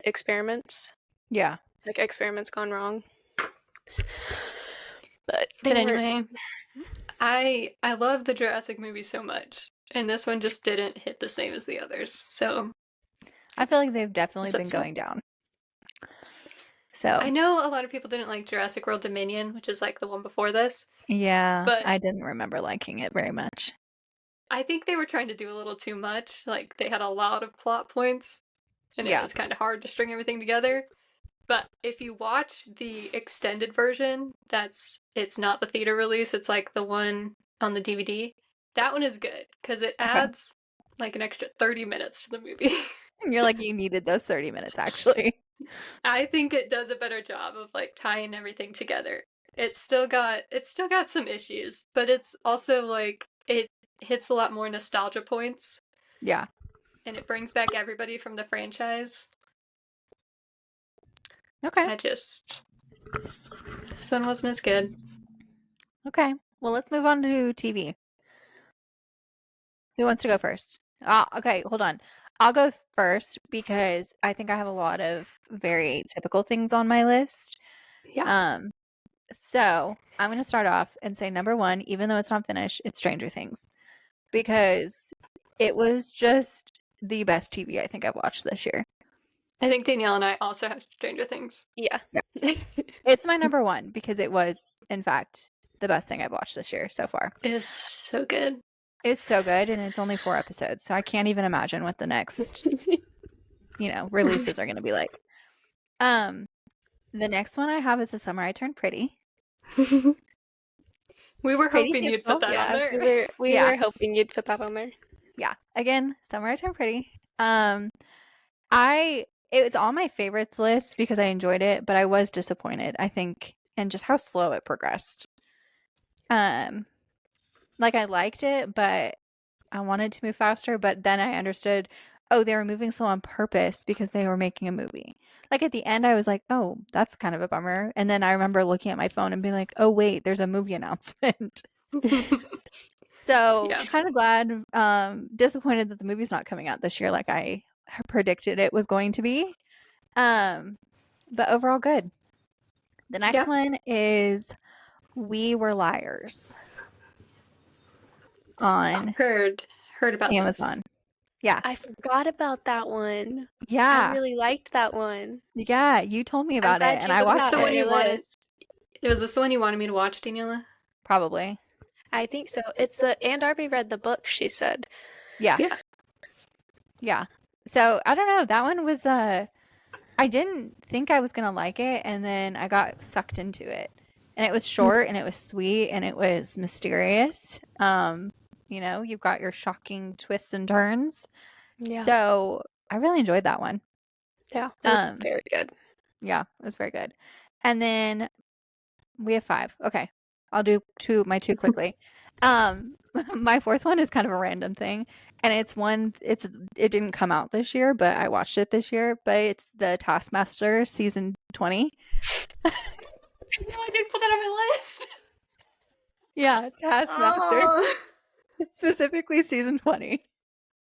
experiments, Yeah. like experiments gone wrong. But they but weren't. anyway, I love the Jurassic movies so much, and this one just didn't hit the same as the others. So I feel like they've definitely been that's going down. I So, know a lot of people didn't like Jurassic World Dominion, which is like the one before this, yeah, but I didn't remember liking it very much. I think they were trying to do a little too much. Like they had a lot of plot points, and it Yeah. was kind of hard to string everything together. But if you watch the extended version, it's not the theater release, it's like the one on the DVD. That one is good because it Okay. adds like an extra 30 minutes to the movie. And you're like, you needed those 30 minutes, actually. I think it does a better job of like tying everything together. It's still got some issues, but it's also like it hits a lot more nostalgia points Yeah. and it brings back everybody from the franchise. Okay. This one wasn't as good. Okay. Well, let's move on to TV. Who wants to go first? Okay, hold on. I'll go first because I think I have a lot of very typical things on my list. Yeah. So I'm going to start off and say number one, even though it's not finished, it's Stranger Things because it was just the best TV I think I've watched this year. I think Danielle and I also have Stranger Things. Yeah. Yeah. It's my number one because it was, in fact, the best thing I've watched this year so far. It is so good. It's so good, and it's only 4 episodes, so I can't even imagine what the next, releases are going to be like. The next one I have is The Summer I Turned Pretty. We were Pretty hoping you'd put typical. that on Yeah, there. we Yeah. were hoping you'd put that on there. Yeah. Again, Summer I Turned Pretty. It's on my favorites list because I enjoyed it, but I was disappointed, I think, in just how slow it progressed. Like I liked it, but I wanted to move faster, but then I understood, oh, they were moving slow on purpose because they were making a movie. Like at the end I was like, "Oh, that's kind of a bummer." And then I remember looking at my phone and being like, "Oh, wait, there's a movie announcement." So, Yeah. kind of glad, disappointed that the movie's not coming out this year like I predicted it was going to be. But overall good. The next Yeah. one is We Were Liars on Heard about Amazon. this. Yeah. I forgot about that one. I Yeah. really liked that one. Yeah, you told me I'm about it glad and you I Was put this watched that the on one it. your you wanted? list. Was this the one you wanted me to watch, Daniela? Probably. I think so. It's a Ann Darby read the book, she said. Yeah. Yeah. Yeah. So, I don't know, that one was I didn't think I was going to like it and then I got sucked into it. And it was short and it was sweet and it was mysterious. You've got your shocking twists and turns. Yeah. So, I really enjoyed that one. Yeah. It was Um, very good. yeah, it was very good. And then we have 5. Okay. I'll do my 2 quickly. My 4th one is kind of a random thing, and it didn't come out this year, but I watched it this year, but it's the Taskmaster season 20. No, I didn't put that on my list. Yeah, Taskmaster. Oh, Specifically season 20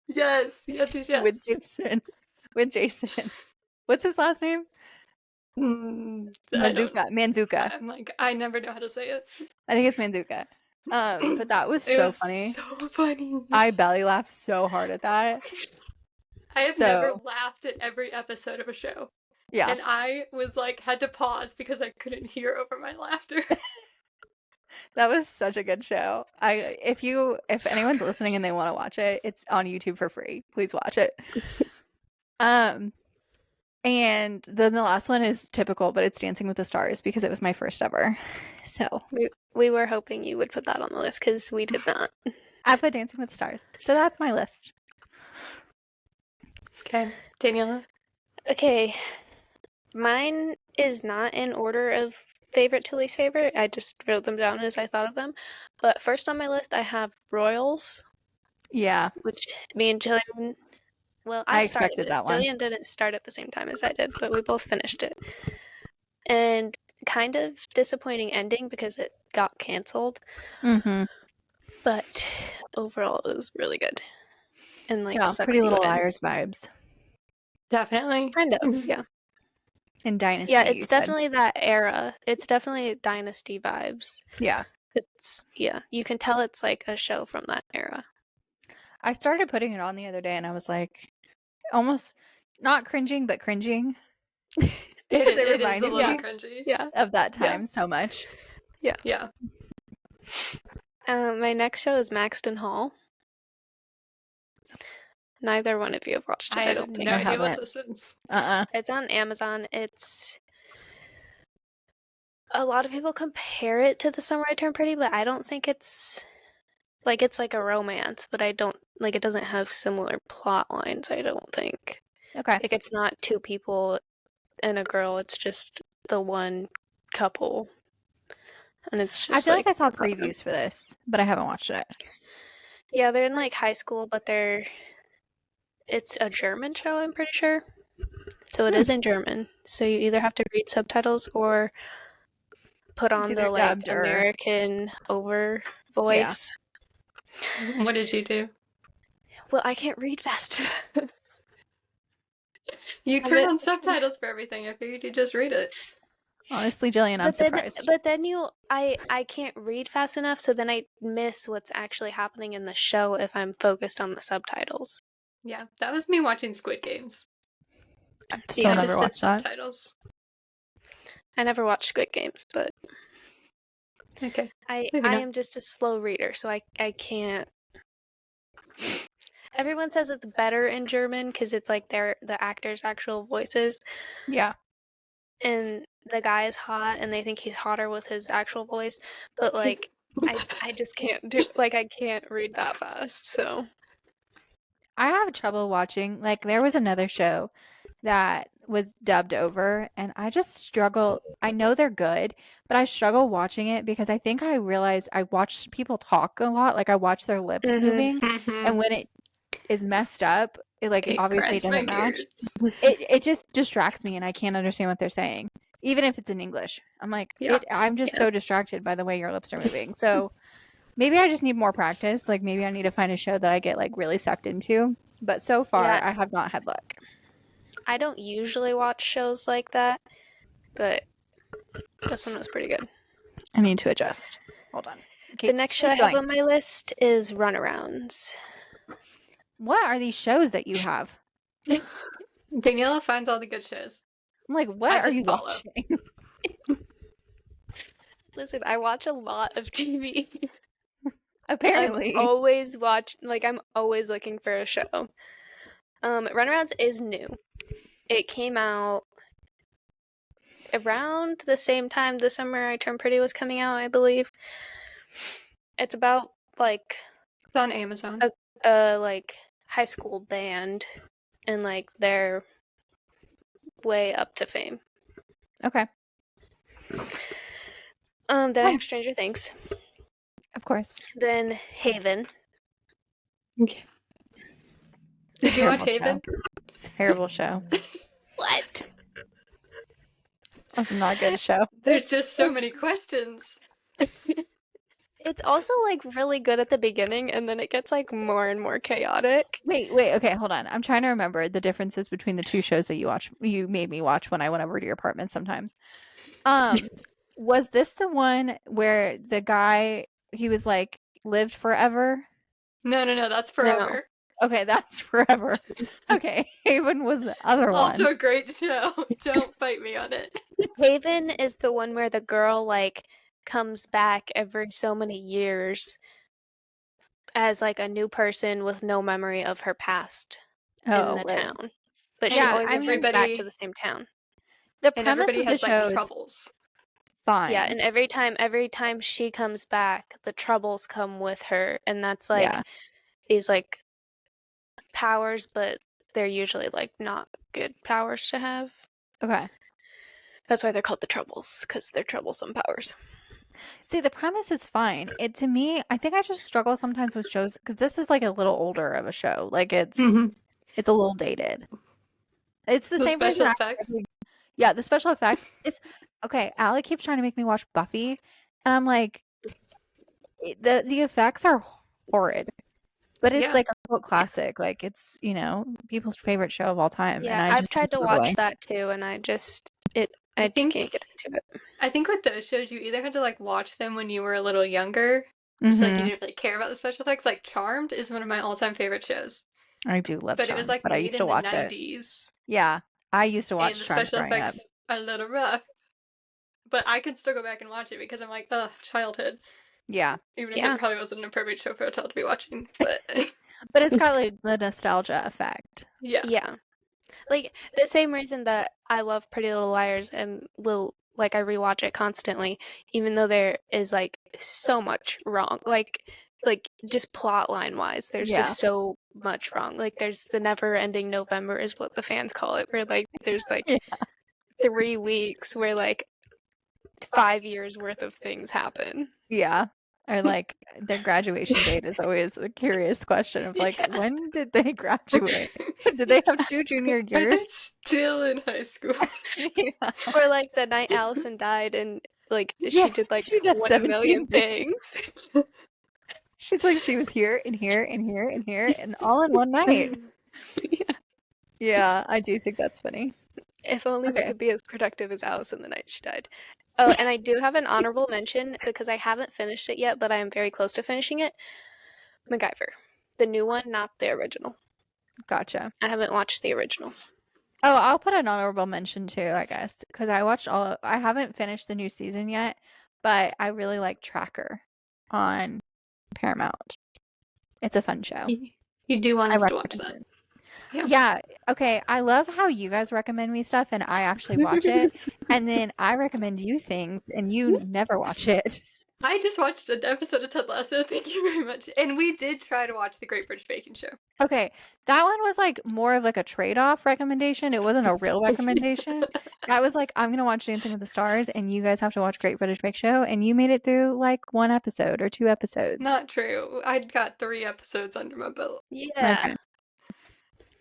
yes, yes, yes, yes. with Jason. With Jason. What's his last name? I don't. Manzuka. I'm like, I never know how to say it. I think it's Manzuka. But that was It so was funny. so funny. I belly laughed so hard at that. I have never So, laughed at every episode of a show. yeah. And I was like, had to pause because I couldn't hear over my laughter. That was such a good show. If anyone's listening and they want to watch it, it's on YouTube for free. Please watch it. Um and then the last one is typical, but it's Dancing with the Stars because it was my first ever. So We were hoping you would put that on the list because we did not. I put Dancing with the Stars. So that's my list. Okay, Daniela. Okay, mine is not in order of favorite to least favorite. I just wrote them down as I thought of them. But first on my list, I have Royals, Yeah. which me and Jillian. Well, I I started expected it. that one. Jillian didn't start at the same time as I did, but we both finished it. And kind of disappointing ending because it got canceled. Mm-hmm. But overall, it was really good. And like Yeah, sucks Pretty you Little in. Liars vibes. Definitely. Kind of, yeah. In Dynasty, Yeah, you it's said. definitely that era. It's definitely Dynasty vibes. Yeah. Yeah, you can tell it's like a show from that era. I started putting it on the other day and I was like almost not cringing, but cringing. Because it It is a reminded little me cringy. Yeah. of that Yeah. time so much. Yeah. My next show is Maxton Hall. Neither one of you have watched I it, I have don't think. no I idea what haven't. this is. It's on Amazon. It's a lot of people compare it to The Summer I Turned Pretty, but I don't think it's like a romance, but I don't like it doesn't have similar plot lines, I don't think. Okay. Like it's not two people and a girl, it's just the one couple. And it's I just feel like I saw I don't know. previews for this, but I haven't watched it. Yeah, they're in like high school, but it's a German show, I'm pretty sure. So it is in German. So you either have to read subtitles or put It's on either the like dubbed or American over yeah. voice. What did you do? Well, I can't read fast enough. You Have turn it- on subtitles for everything. I figured you'd just read it. Honestly, Jillian, I'm surprised. But then I can't read fast enough, so then I miss what's actually happening in the show if I'm focused on the subtitles. Yeah, that was me watching Squid Games. Still I never just did watched that. subtitles. I never watched Squid Games, but Okay. I Maybe not. am just a slow reader, so I can't. Everyone says it's better in German because it's like the actors' actual voices, Yeah. and the guy is hot, and they think he's hotter with his actual voice. But like, I just can't do I can't read that fast. So I have trouble watching. Like there was another show that was dubbed over and I just struggle. I know they're good, but I struggle watching it because I think I realized I watch people talk a lot. Like I watch their lips moving and when it is messed up, it It obviously grinds my doesn't match. gears. It just distracts me and I can't understand what they're saying. Even if it's in English. I'm like, Yeah. I'm just so distracted by the way your lips are moving. So maybe I just need more practice. Like maybe I need to find a show that I get like really sucked into. But so far, yeah, I have not had luck. I don't usually watch shows like that, but this one was pretty good. I need to adjust. Hold on. Okay, The next show I keep have going. on my list is Runarounds. What are these shows that you have? Daniela finds all the good shows. I'm like, what I are just you follow. watching? Listen, I watch a lot of TV. Apparently. I'm always looking for a show. Runarounds is new. It came out around the same time The Summer I Turned Pretty was coming out, I believe. It's about like It's on Amazon. a like high school band and like their way up to fame. Okay. Then I have Stranger Things. Of course. Then Haven. Okay. Did you watch Haven? Terrible show. What? That's not a good show. There's just so many questions. It's also like really good at the beginning, and then it gets like more and more chaotic. Wait, okay, hold on. I'm trying to remember the differences between the two shows that you made me watch when I went over to your apartment sometimes. Um, was this the one where the guy he was like lived forever? No, that's No. forever. Okay, that's forever. Okay, Haven was the other one. Also a great show. Don't fight me on it. Haven is the one where the girl like comes back every so many years as like a new person with no memory of her past in Oh, the right. town. But she And Yeah, always I mean, returns back to everybody the same town. the and premise everybody of the has like show is troubles. Yeah, fine. and every time she comes back, the troubles come with her, and that's Yeah. like these like powers, but they're usually like not good powers to have. Okay. That's why they're called the troubles, because they're troublesome powers. See, the premise is fine. It to me, I think I just struggle sometimes with shows because this is like a little older of a show. Like Mhm. it's a little dated. It's the The same reason special I effects. yeah, the special effects. It's okay. Allie keeps trying to make me watch Buffy, and I'm like, the effects are horrid, but it's Yeah. like a cult classic. Like it's people's favorite show of all time, and Yeah, I I've just am tried to watch struggling. that too, and I I just think can't get into it. I think with those shows you either had to like watch them when you were a little younger, so like you Mm-hmm. didn't really care about the special effects. Like Charmed is one of my all-time favorite shows, I do love but it was Charmed, like but I made used to in the watch it. 90s Yeah, I used to and watch the Charmed special growing up. effects are a little rough. But I can still go back and watch it because I'm like, ugh, childhood. Yeah, Even if it Yeah, probably wasn't an appropriate show for a child to be watching. But but it's got like the nostalgia effect. yeah. yeah. Like the same reason that I love Pretty Little Liars and will like I rewatch it constantly, even though there is like so much wrong. Like just plot line wise, there's Yeah. just so much wrong. Like there's the never ending November is what the fans call it, where like there's like Yeah. 3 weeks where like 5 years worth of things happen. Yeah. Or like their graduation date is always a curious question of like, Yeah. when did they graduate? Did they have two junior Are they years? still in high school? Yeah. Or like the night Allison died and like Yeah, she did like she does 20 17 million things. things. She's like, she was here and here and here and here and all in one night. Yeah. Yeah, I do think that's funny. If only we Okay, could be as productive as Allison the night she died. Oh, and I do have an honorable mention because I haven't finished it yet, but I am very close to finishing it. MacGyver. The new one, not the original. gotcha. I haven't watched the original. Oh, I'll put an honorable mention too, I guess, because I haven't finished the new season yet, but I really like Tracker on Paramount. It's a fun show. You do want I us to watch recommend that. it. Yeah. Yeah, okay. I love how you guys recommend me stuff and I actually watch it, and then I recommend you things and you never watch it. I just watched an episode of Ted Lasso. Thank you very much. And we did try to watch The Great British Baking Show. Okay, that one was like more of like a trade-off recommendation. It wasn't a real recommendation. That was like, I'm gonna watch Dancing with the Stars, and you guys have to watch Great British Bake Show, and you made it through like one episode or two episodes. Not true. I'd got 3 episodes under my belt. Yeah. Okay.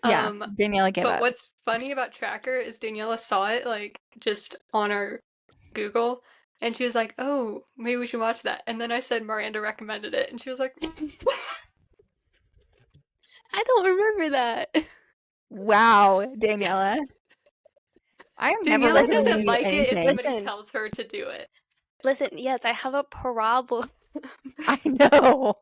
Yeah, Um, Daniela gave but up. what's funny about Tracker is Daniela saw it like just on our Google, and she was like, "Oh, maybe we should watch that." And then I said Miranda recommended it, and she was like, I don't remember that. Wow, Daniela. I am never "Daniela Listen, recommending doesn't you like it if anything. somebody listen, tells her to do it." listen. Yes, I have a problem. I know.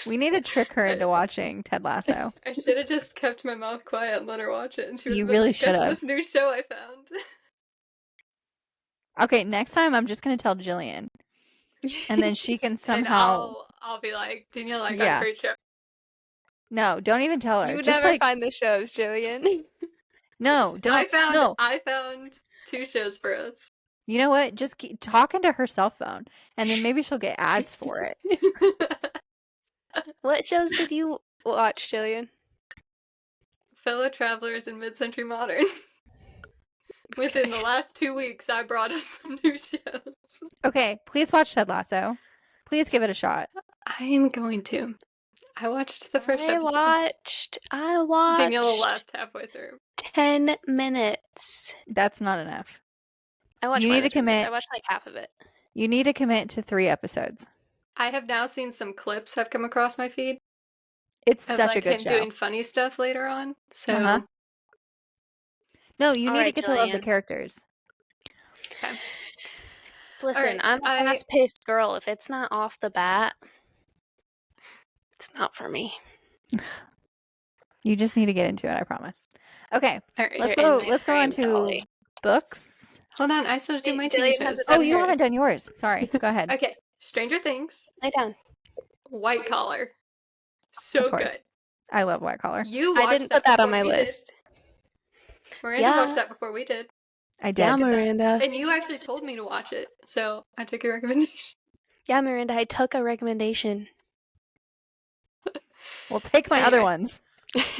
We need to trick her into watching Ted Lasso. I should have just kept my mouth quiet and let her watch it, and she would You have been really like, should "Guess have. this new show I found." Okay, next time I'm just gonna tell Jillian, and then she can And somehow. I'll be like, "Daniela, I got a Yeah. great show." No, don't even tell You her. would Just never like, find the shows, Jillian. no, don't. No. I found 2 shows for us. You know what? Just keep talking to her cell phone, and then maybe she'll get ads for it. What shows did you watch, Jillian? Fellow travelers in mid-century modern. Within the last 2 weeks, I brought us some new shows. Okay, please watch Ted Lasso. Please give it a shot. I am going to. I watched the first episode. I Daniela watched left halfway through. 10 minutes. That's not enough. I watched You more need than to 10 minutes. I commit. watched like half of it. You need to commit to 3 episodes. I have now seen some clips have come across my feed It's of such a like good him show. doing funny stuff later on. Uh-huh. So, No, you All need to right, get to love the Jillian. characters. okay. All Listen, right. I'm a fast-paced girl. If it's not off the bat, it's not for me. You just need to get into it, I promise. Okay, All right. You're let's in go my let's go on frame, to Dolly. books. Hold on. I still have to do Wait, my TV Jillian has a shows. Oh, pen you here. haven't done yours. Sorry. Go ahead. Okay. Stranger Things, Lay down. White Collar. Of So course. good. I love White Collar. You I watched didn't put that that on before my we did. list. Miranda watched Yeah. that before we did. I did. Yeah, Look at that. Miranda. And you actually told me to watch it, so I took your recommendation. Yeah, Miranda, I took a recommendation. We'll take my other Anyway. ones.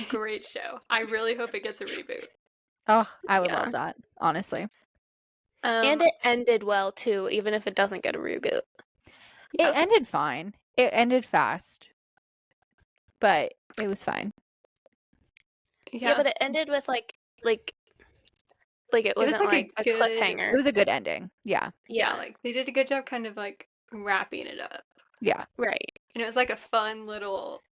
Great show. I really hope it gets a reboot. Oh, I would Yeah. love that, honestly. And it ended well, too, even if it doesn't get a reboot. Yeah. It ended fine. It ended fast. But it was fine. Yeah, but it ended with like it was wasn't like a like a good- cliffhanger. It was a good ending. Yeah. Yeah, like they did a good job kind of like wrapping it up. Yeah. Right. And it was like a fun little,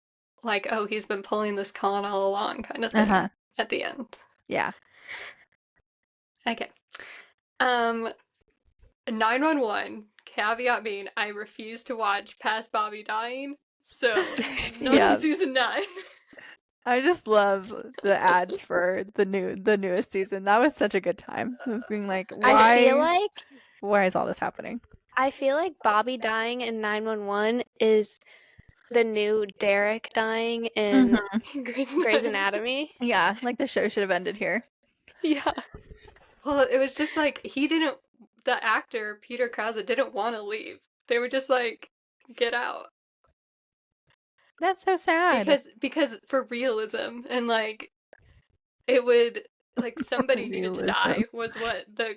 like, oh, he's been pulling this con all along kind of thing Uh-huh. at the end. Yeah. Okay. 911, caveat being, I refuse to watch past Bobby dying, so not Yeah. in season 9. I just love the ads for the newest season. That was such a good time. Being like, why is all this happening? I feel like Bobby dying in 911 is the new Derek dying in Grey's Anatomy. Yeah, like the show should have ended here. Yeah. Well, it was just like, the actor, Peter Krause, didn't want to leave. They were just like, get out. That's so sad. Because for realism, and like, it would, like, somebody needed to die, was what the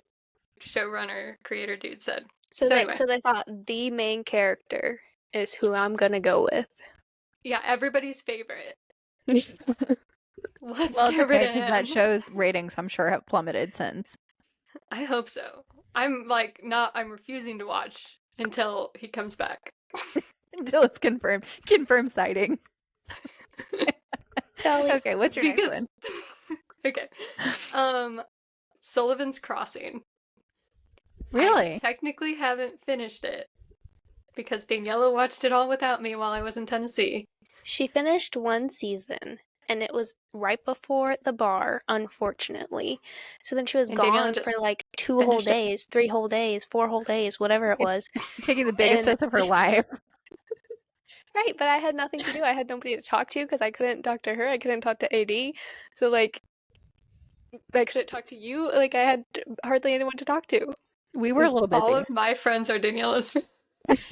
showrunner, creator dude said. So anyway. they thought the main character is who I'm gonna go with. Yeah, everybody's favorite. Let's Well, get rid of because him. that show's ratings, I'm sure, have plummeted since. I hope so. I'm refusing to watch until he comes back. Until it's confirmed. Confirmed sighting. Okay, what's your next one? Okay. Sullivan's Crossing. Really? I technically haven't finished it because Daniela watched it all without me while I was in Tennessee. She finished one season, and it was right before the bar, unfortunately. So then she was And Daniela gone just for like 2 whole finished it. days, 3 whole days, 4 whole days, whatever it was. Taking the biggest And- dose of her life. Right, but I had nothing to do. I had nobody to talk to because I couldn't talk to her. I couldn't talk to AD. So, like, I couldn't talk to you. Like, I had hardly anyone to talk to. We were a little busy. All of my friends are Daniela's friends.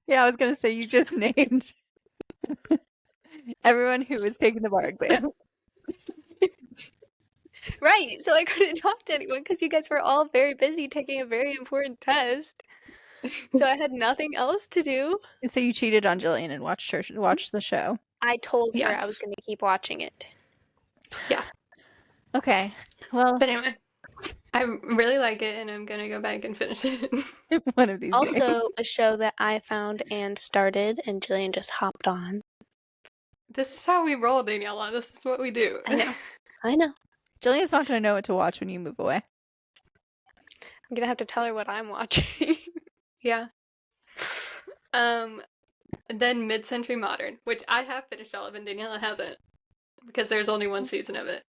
Yeah, I was gonna say you just named everyone who was taking the bar exam. Right, so I couldn't talk to anyone because you guys were all very busy taking a very important test. So I had nothing else to do. So you cheated on Jillian and watched the show. I told her I Yes. was going to keep watching it. Yeah. Okay. Well, But anyway, I really like it and I'm gonna go back and finish it. one of these days. Also, a show that I found and started, and Jillian just hopped on. This is how we roll, Daniela. This is what we do. I know. I know. Jillian's not gonna know what to watch when you move away. I'm going to have to tell her what I'm watching. Yeah. Then Mid-Century Modern, which I have finished all of and Daniela hasn't. Because there's only one season of it,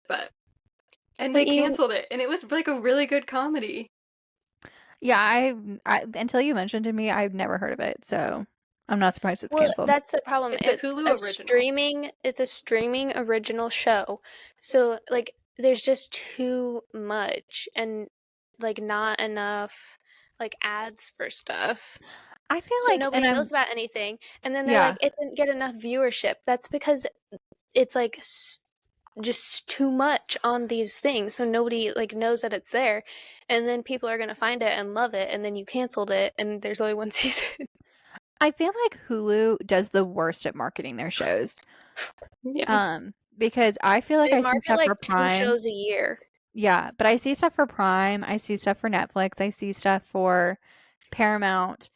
and But they you- canceled it, and it was like a really good comedy. Yeah, I until you mentioned to me, I've never heard of it, so I'm not surprised it's Well, canceled. that's the problem. It's a Hulu original. It's a streaming original show. So, like, there's just too much and, like, not enough, like, ads for stuff. I feel So like nobody knows about anything. And then they're Yeah. like, it didn't get enough viewership. That's because it's, like, just too much on these things. So nobody, like, knows that it's there. And then people are going to find it and love it. And then you canceled it. And there's only one season. I feel like Hulu does the worst at marketing their shows. Yeah. Because I feel like They I see market, stuff like, for 2 Prime. shows a year. Yeah, but I see stuff for Prime, I see stuff for Netflix, I see stuff for Paramount,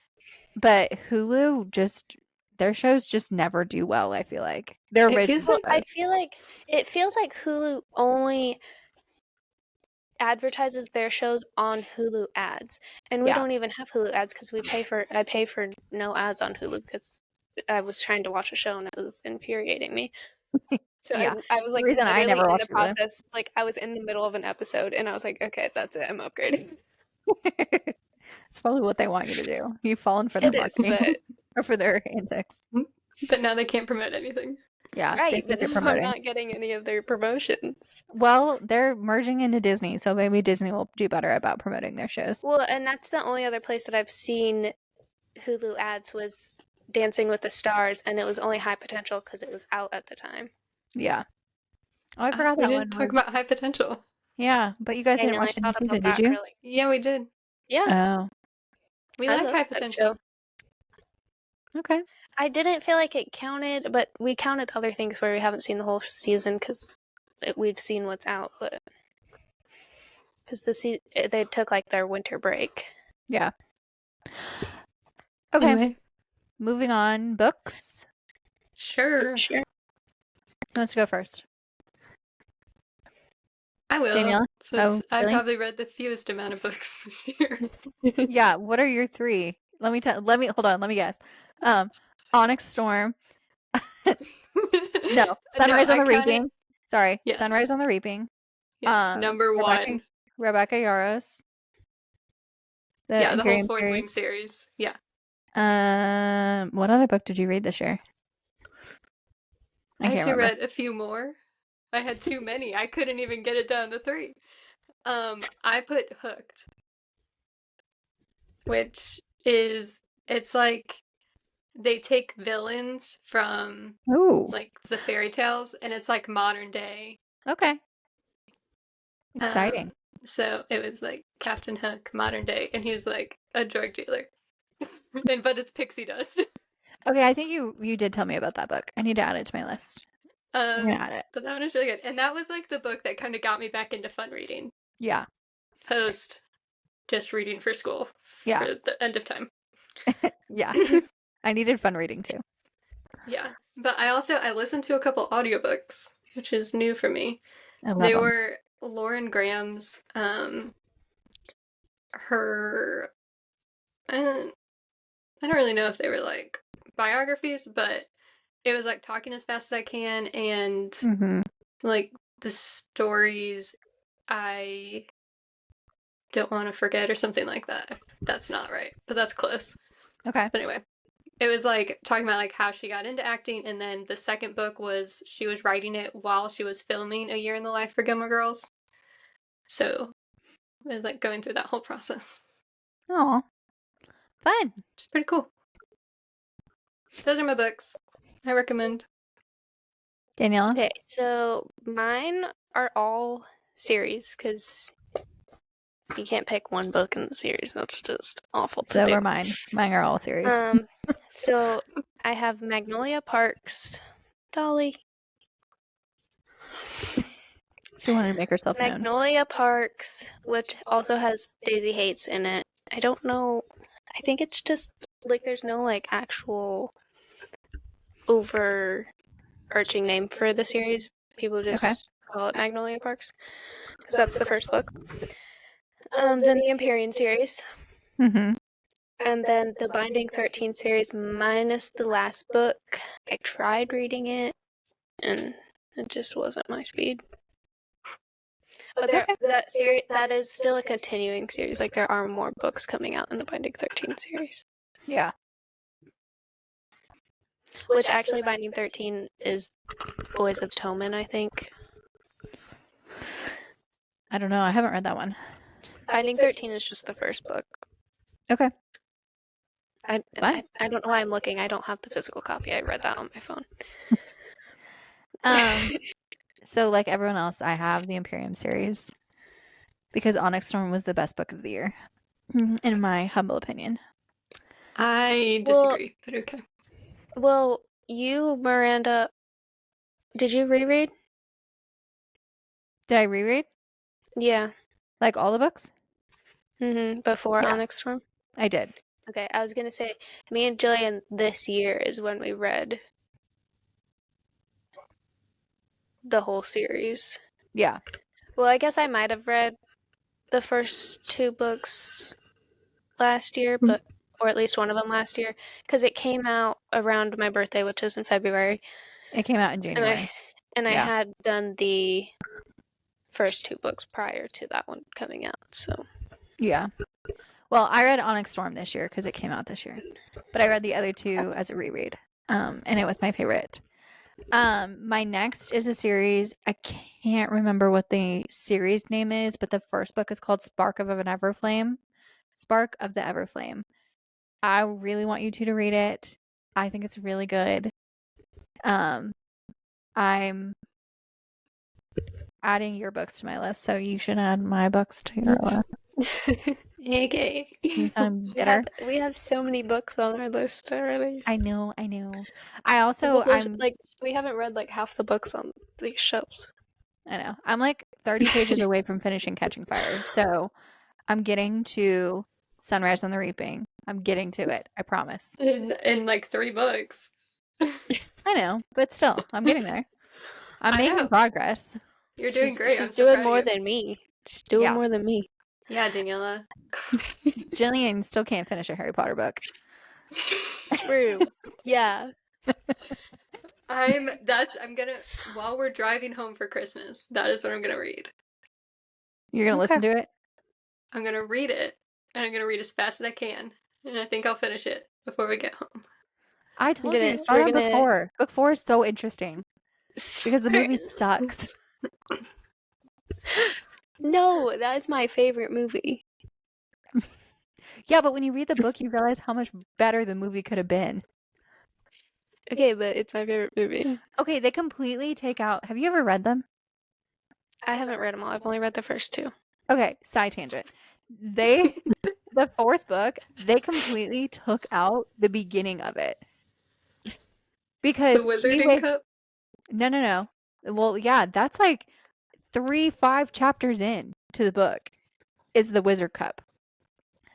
but Hulu just their shows just never do well, I feel like. They're It feels original Well, like I shows. feel like it feels like Hulu only advertises their shows on Hulu ads, and we Yeah. don't even have Hulu ads because I pay for no ads on Hulu because I was trying to watch a show and it was infuriating me. So Yeah. I was The like reason I literally never in watch the Hulu. process, like I was in the middle of an episode and I was like, okay, that's it, I'm upgrading. It's probably what they want you to do. You've fallen for their It is, marketing but or for their antics. but now they can't promote anything. Yeah, they right, said but they're now I'm promoting. not getting any of their promotions. Well, they're merging into Disney, so maybe Disney will do better about promoting their shows. Well, and that's the only other place that I've seen Hulu ads was Dancing with the Stars, and it was only High Potential because it was out at the time. Yeah. Oh, I Oh, forgot we that didn't one talk was. about High Potential. Yeah, but you guys I didn't know, I watch the new thought season, about did that you? early. Yeah, we did. Yeah, Oh, We I like love High that Potential. show. okay. I didn't feel like it counted, but we counted other things where we haven't seen the whole season because we've seen what's out, but because they took like their winter break. Yeah. Okay, Anyway, moving on. Books. sure, Sure. Who wants to go first? I will, Daniela? since Oh, I really? probably read the fewest amount of books this year. Yeah, what are your three? Hold on, let me guess. Onyx Storm. No, No, Sunrise on I the counted. Reaping. Sorry, Yes, Sunrise on the Reaping. yes, number Rebecca one. Rebecca Yarros, the Yeah, the whole Imperium Fourth Wing series. series. Yeah. What other book did you read this year? I I can't actually remember. read a few more. I had too many. I couldn't even get it down to three. I put Hooked, which is it's like they take villains from Ooh, like the fairy tales and it's like modern day. okay, Um exciting. so it was like Captain Hook modern day and he's like a drug dealer. and but it's pixie dust. Okay, I think you did tell me about that book. I need to add it to my list. I'm gonna Um add it. but that one was really good. And that was like the book that kind of got me back into fun reading. Yeah, Post just reading for school yeah, for the end of time. yeah. I needed fun reading too. Yeah. But I listened to a couple audiobooks, which is new for me. I love They them. were Lauren Graham's her I don't really know if they were like biographies, but it was like talking as fast as I can and Mm-hmm. like the stories I don't want to forget or something like that. That's not right, but that's close. Okay. But anyway, it was like talking about like how she got into acting, and then the second book was she was writing it while she was filming A Year in the Life for Gilmore Girls. So it was like going through that whole process. Oh, fun. Which is pretty cool. Those are my books. I recommend. Daniela? Okay, so mine are all series because you can't pick one book in the series. That's just awful to So do. are mine. Mine are all series. So I have Magnolia Parks, Dolly. She wanted to make herself known. Magnolia Parks, which also has Daisy Hates in it. I don't know. I think it's just like there's no like actual overarching name for the series. People just Okay. call it Magnolia Parks because that's the first book. Then the Empyrean series, Mm-hmm. and then the Binding 13 series minus the last book. I tried reading it, and it just wasn't my speed. But Okay. that is still a continuing series. Like there are more books coming out in the Binding 13 series. Yeah. Which actually Binding 13 is Boys of Toman, I think. I don't know. I haven't read that one. Binding 13 is just the first book. Okay. I Fine. don't know why I'm looking. I don't have the physical copy. I read that on my phone. So like everyone else, I have the Imperium series because Onyx Storm was the best book of the year, in my humble opinion. I disagree, but okay. Well, you, Miranda, did you reread? Did I reread? Yeah. Like all the books? Before Yeah, Onyx Storm. I did. Okay, I was gonna say, me and Jillian this year is when we read the whole series. Yeah. Well, I guess I might have read the first 2 books last year, but or at least one of them last year, because it came out around my birthday, which is in February, It came out in and I January. and I Yeah. had done the first 2 books prior to that one coming out. So Yeah. Well, I read Onyx Storm this year because it came out this year. But I read the other two as a reread. And it was my favorite. My next is a series. I can't remember what the series name is, but the first book is called Spark of an Everflame. Spark of the Everflame. I really want you two to read it. I think it's really good. Um, I'm adding your books to my list, so you should add my books to your list. Okay. You sound we have bitter. we have so many books on our list already. I know, I know. I also, But there's I'm, like we haven't read like half the books on these shelves. I know, I'm like 30 pages away from finishing Catching Fire. So I'm getting to Sunrise on the Reaping. I'm getting to it. I promise. In like 3 books. I know, but still, I'm getting there. I'm I making know. progress. You're doing She's great. she's I'm so doing proud of more you. than me. She's doing Yeah. more than me. Yeah, Daniela. Jillian still can't finish a Harry Potter book. True. Yeah. I'm gonna while we're driving home for Christmas, that is what I'm gonna read. You're going to Okay. listen to it? I'm gonna read it, and I'm gonna read as fast as I can, and I think I'll finish it before we get home. I We're told gonna you, start we're on book gonna 4. Book 4 is so interesting because the movie start. sucks. No, that is my favorite movie. Yeah, but when you read the book, you realize how much better the movie could have been. Okay, but it's my favorite movie. Okay, they completely take out. Have you ever read them? I haven't read them all. I've only read the first 2. Okay, side tangent. They, the fourth book, they completely took out the beginning of it The because he Wizarding wait. Cup. No. Well, yeah, that's like 5 chapters in to the book is the Wizard Cup.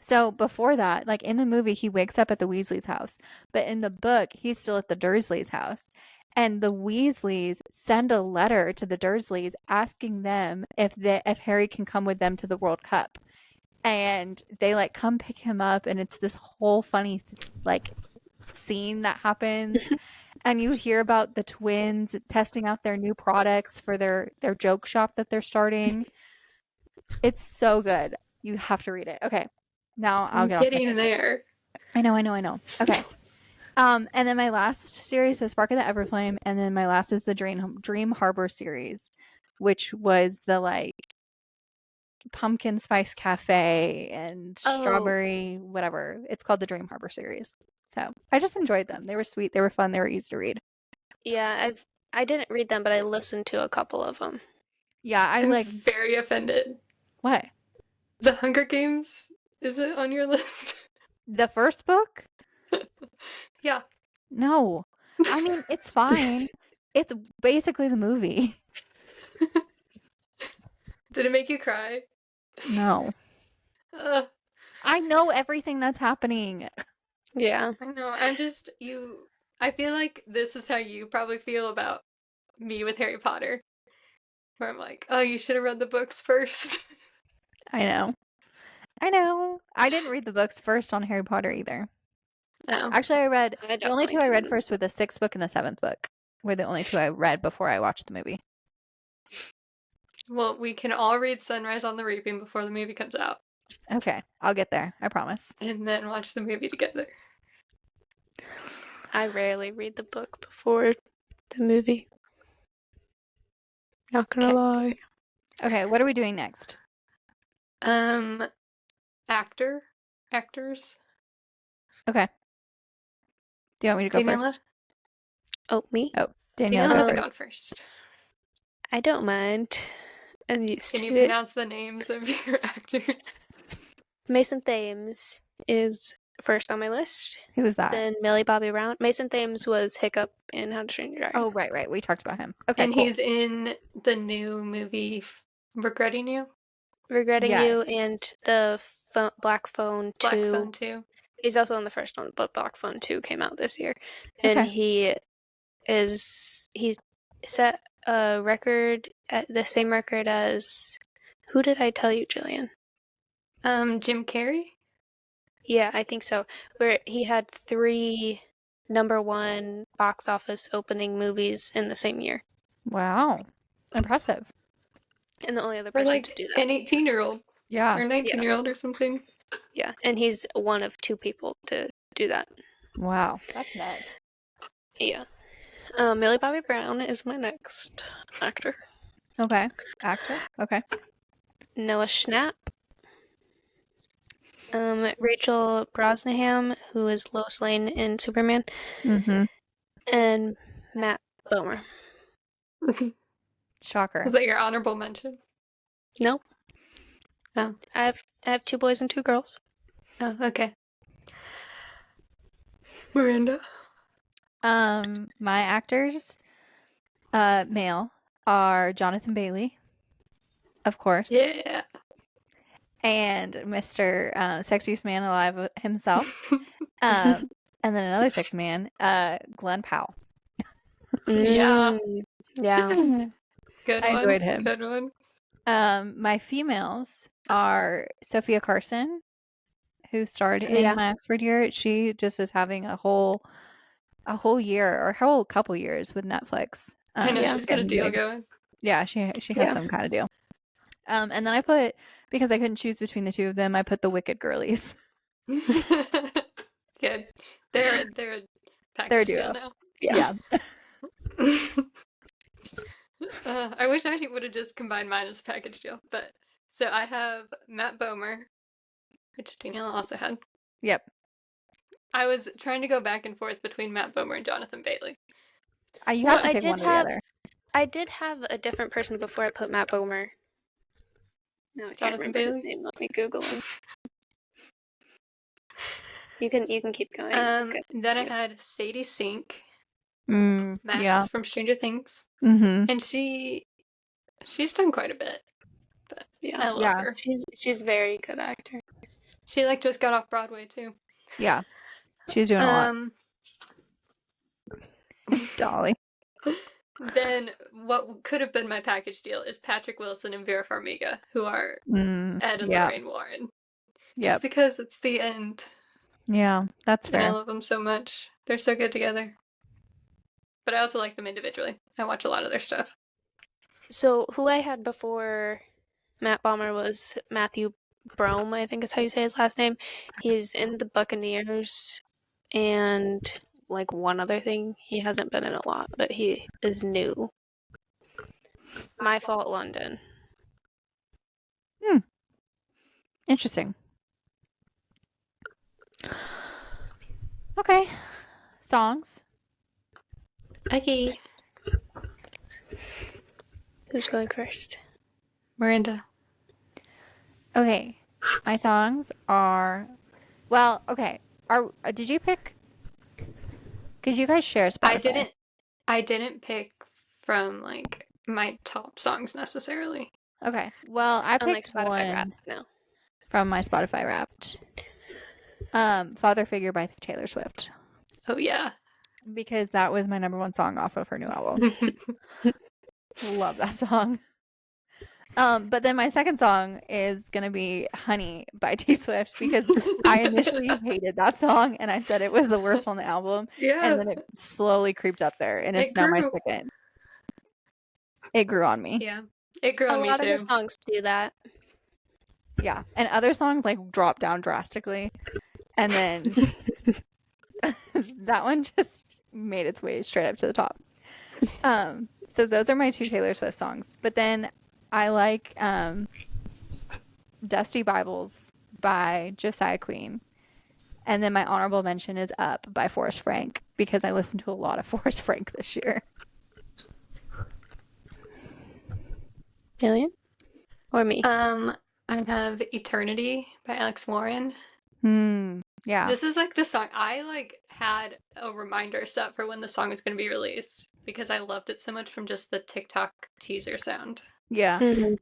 So before that, like in the movie, he wakes up at the Weasleys' house, but in the book, he's still at the Dursleys' house. And the Weasleys send a letter to the Dursleys asking them if Harry can come with them to the World Cup. And they like come pick him up, and it's this whole funny like scene that happens. And you hear about the twins testing out their new products for their joke shop that they're starting. It's so good. You have to read it. Okay. Now I'll I'm get off my getting tangent. there. I know. Okay. And then my last series is Spark of the Everflame, and then my last is the Dream Harbor series, which was the like pumpkin spice cafe and Oh, strawberry whatever. It's called the Dream Harbor series. So I just enjoyed them. They were sweet. They were fun. They were easy to read. yeah. I didn't read them, but I listened to a couple of them. Yeah, I I'm like very offended. what? The Hunger Games, is it on your list? The first book? Yeah. No. I mean, it's fine. It's basically the movie. Did it make you cry? No. Uh, I know everything that's happening. Yeah. I know. I feel like this is how you probably feel about me with Harry Potter. Where I'm like, oh, you should have read the books first. I know. I know. I didn't read the books first on Harry Potter either. No. Actually, I read I the only definitely two I read didn't. first were the sixth book and the seventh book. Were the only two I read before I watched the movie. Well, we can all read Sunrise on the Reaping before the movie comes out, Okay, I'll get there. I promise. and then watch the movie together. I rarely read the book before the movie. Not gonna Okay. lie. Okay, what are we doing next? Um, actors. Okay. Do you want me to go Daniela? first? Oh, me? Oh, Danielle, Daniela go hasn't first. Um, gone first. I don't mind. I'm used Can to you it. pronounce the names of your actors? Mason Thames is first on my list. Who was that? Then Millie Bobby Brown. Mason Thames was Hiccup in How to Train Your Dragon. Oh, right. We talked about him. Okay, And cool. he's in the new movie Regretting You. Regretting You Yes. and the Black Phone Black 2. Phone too. He's also in the first one, but Black Phone 2 came out this year. And Okay. he set a record, at the same record as, who did I tell you, Jillian? Jim Carrey? Yeah, I think so. Where he had 3 #1 box office opening movies in the same year. Wow. Impressive. And the only other Or person to like do that. an 18-year-old Yeah. or 19-year-old or something. Yeah, and he's one of 2 people to do that. Wow. That's nuts. Yeah. Millie Bobby Brown is my next actor. Okay. Actor. Okay. Noah Schnapp. Rachel Brosnahan, who is Lois Lane in Superman, Mm-hmm. and Matt Bomer. Shocker. Was that your honorable mention? Nope. Oh. I have 2 boys and 2 girls. Oh, okay. Miranda. My actors, male, are Jonathan Bailey, of course, Yeah. and Mr. Sexiest Man Alive himself. And then another sexy man, Glenn Powell. Yeah. Yeah. Good I one. enjoyed him. Good one. My females are Sophia Carson, who starred in Yeah. My Oxford Year. She just is having a whole year or a whole couple years with Netflix. I know Yeah. she's got a Getting deal big. going. Yeah, she has Yeah. some kind of deal. And then I put, because I couldn't choose between the two of them, I put the Wicked Girlies. Good. They're a They're a package deal duo. now. Yeah. I wish I would have just combined mine as a package deal, but so I have Matt Bomer, which Danielle also had. Yep. I was trying to go back and forth between Matt Bomer and Jonathan Bailey. You So have to pick one or the other. I did have a different person before I put Matt Bomer. No, I can't Jonathan remember his Bailey. name. Let me Google him. You can keep going. Then I had Sadie Sink, Yeah. Max from Stranger Things, Mm-hmm. and she's done quite a bit, but Yeah. I love Yeah. her. She's very good actor. She like just got off Broadway too. Yeah. She's doing a lot. Dolly. Then what could have been my package deal is Patrick Wilson and Vera Farmiga, who are Ed and Yeah. Lorraine Warren. Yep. Just because it's the end, Yeah, that's and I fair. love them so much. They're so good together. But I also like them individually. I watch a lot of their stuff. So who I had before Matt Bomer was Matthew Brome, I think is how you say his last name. He's in the Buccaneers and like one other thing. He hasn't been in a lot, but he is new. My Fault London. Interesting. Okay. Songs. Okay. Who's going first? Miranda. Okay. My songs are, well, okay. Did you pick? Could you guys share Spotify? I didn't pick from like my top songs necessarily. Okay. Well, I Unlike picked Spotify Rap, one no. from my Spotify Wrapped. Father Figure by Taylor Swift. Oh yeah. Because that was my number one song off of her new album. Love that song. But then my second song is gonna be Honey by T Swift because I initially hated that song and I said it was the worst on the album. Yeah. And then it slowly creeped up there and it's It now my grew. second. It grew on me. Yeah. It grew A on me lot of her too. songs do that. Yeah. And other songs like drop down drastically. And then that one just made its way straight up to the top. So those are my two Taylor Swift songs. But then I like Dusty Bibles by Josiah Queen. And then my honorable mention is Up by Forrest Frank because I listened to a lot of Forrest Frank this year. Alien? Or me? I have Eternity by Alex Warren. Yeah. This is like the song I like had a reminder set for when the song was going to be released because I loved it so much from just the TikTok teaser sound. Yeah. Mm-hmm.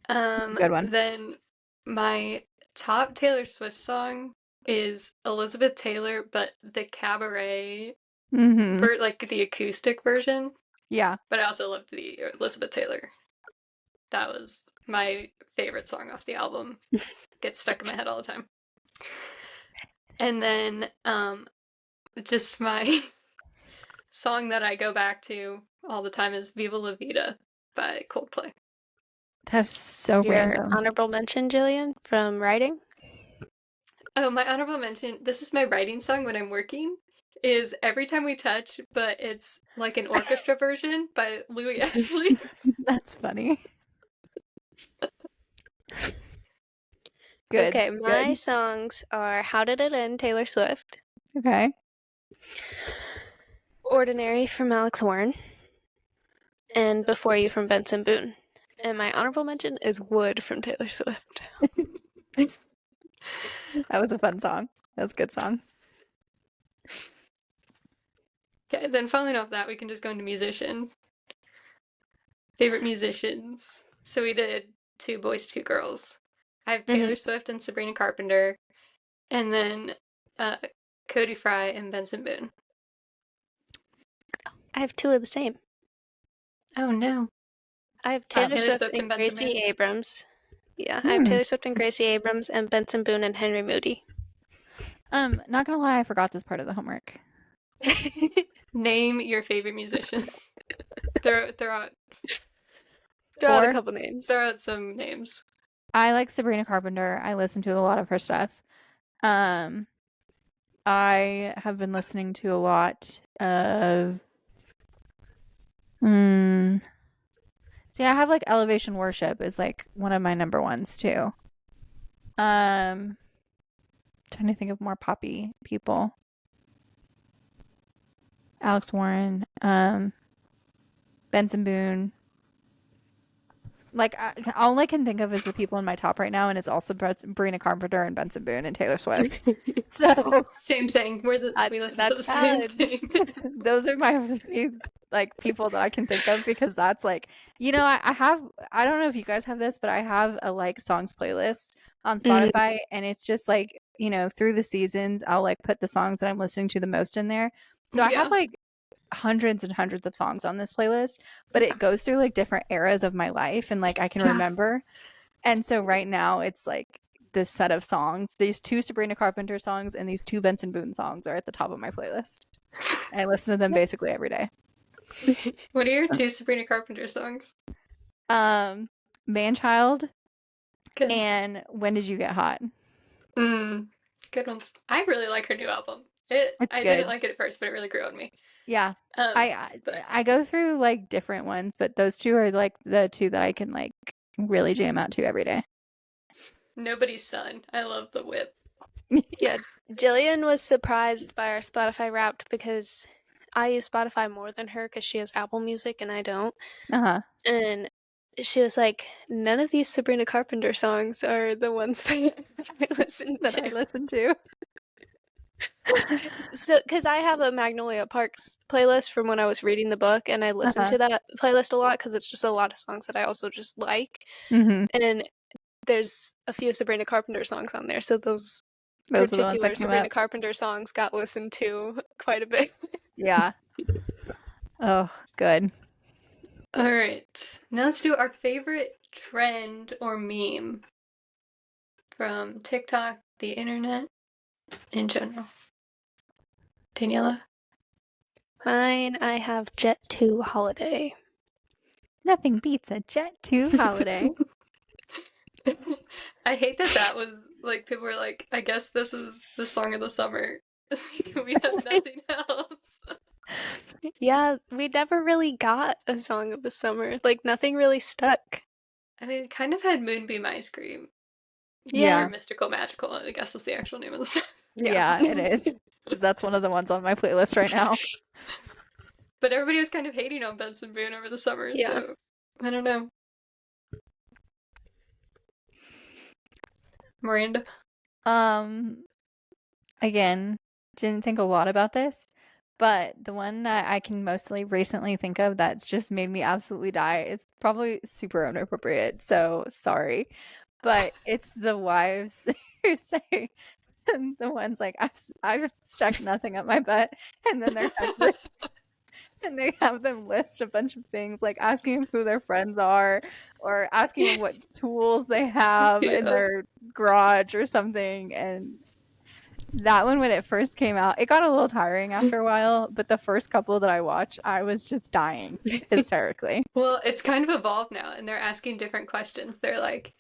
Good one. Then my top Taylor Swift song is Elizabeth Taylor, but the cabaret Mm-hmm. like the acoustic version. Yeah. But I also love the Elizabeth Taylor. That was my favorite song off the album. Gets stuck in my head all the time. And then just my song that I go back to all the time is Viva La Vida by Coldplay. That's so Your random. honorable mention, Jillian, from writing? Oh, my honorable mention, this is my writing song when I'm working, is Every Time We Touch, but it's like an orchestra version by Louis Ashley. That's funny. Good. Okay, my Good. songs are How Did It End, Taylor Swift, Okay. Ordinary from Alex Warren, and Before You from Benson Boone. And my honorable mention is Wood from Taylor Swift. That was a fun song. That was a good song. Okay, then following off that, we can just go into musician. Favorite musicians. So we did two boys, two girls. I have Mm-hmm. Taylor Swift and Sabrina Carpenter, and then uh, Cody Fry and Benson Boone. I have two of the same. Oh no. I have Taylor Taylor Swift Swift and and Benson Boone. Gracie Abrams. Yeah, I have Hmm. Taylor Swift and Gracie Abrams and Benson Boone and Henry Moody. Not gonna lie, I forgot this part of the homework. Name your favorite musicians. throw out Throw out a Four. couple names. throw out some names. I like Sabrina Carpenter. I listen to a lot of her stuff. Um, I have been listening to a lot of. See, I have like Elevation Worship is like one of my number ones too. Trying to think of more poppy people. Alex Warren, Benson Boone. Like all I can think of is the people in my top right now, and it's also Sabrina Carpenter and Benson Boone and Taylor Swift. So Same thing. We listen to That's the same valid. thing. those are my three like people that I can think of because that's like I have I don't know if you guys have this, but I have a like songs playlist on Mm, Spotify, and it's just like through the seasons I'll like put the songs that I'm listening to the most in there. So I have Yeah. like hundreds and hundreds of songs on this playlist, but it goes through like different eras of my life and like I can Yeah. remember. And so right now it's like this set of songs, these two Sabrina Carpenter songs and these two Benson Boone songs are at the top of my playlist. I listen to them basically every day. What are your two Sabrina Carpenter songs? Manchild Good. and When Did You Get Hot? Good ones. I really like her new album. It's I didn't good. like it at first, but it really grew on me. Yeah. Um, I but I go through like different ones, but those two are like the two that I can like really jam out to every day. Nobody's Son. I love the whip. yeah, Jillian was surprised by our Spotify Wrapped because I use Spotify more than her because she has Apple Music and I don't. Uh-huh. And she was like, none of these Sabrina Carpenter songs are the ones that I listen That I to. listen to. So, because I have a Magnolia Parks playlist from when I was reading the book, and I listen Uh-huh. to that playlist a lot because it's just a lot of songs that I also just like. Mm-hmm. And there's a few Sabrina Carpenter songs on there, so those Those are the ones that particular came Sabrina up. Carpenter songs got listened to quite a bit. Yeah. Oh, good. All right. Now let's do our favorite trend or meme from TikTok, the internet in general. Daniela? Mine, I have Jet 2 Holiday. Nothing beats a Jet 2 holiday. I hate that was like people were like, I guess this is the song of the summer. We have nothing else. Yeah, we never really got a song of the summer. Like, nothing really stuck. I mean, it kind of had Moonbeam Ice Cream. Or Yeah. Yeah. Mystical Magical, I guess is the actual name of the song. Yeah. Yeah, it is. 'Cause that's one of the ones on my playlist right now. But everybody was kind of hating on Benson Boone over the summer, Yeah. so I don't know. Miranda? Um, Again, didn't think a lot about this, But the one that I can mostly recently think of that's just made me absolutely die is probably super inappropriate. So sorry. But it's the wives who say, the ones like, I've stuck nothing up my butt. And then they're and they have them list a bunch of things like asking them who their friends are or asking them what tools they have in Yeah. their garage or something. And that one, when it first came out, it got a little tiring after a while, but the first couple that I watched, I was just dying hysterically. Well, it's kind of evolved now, and they're asking different questions. They're like,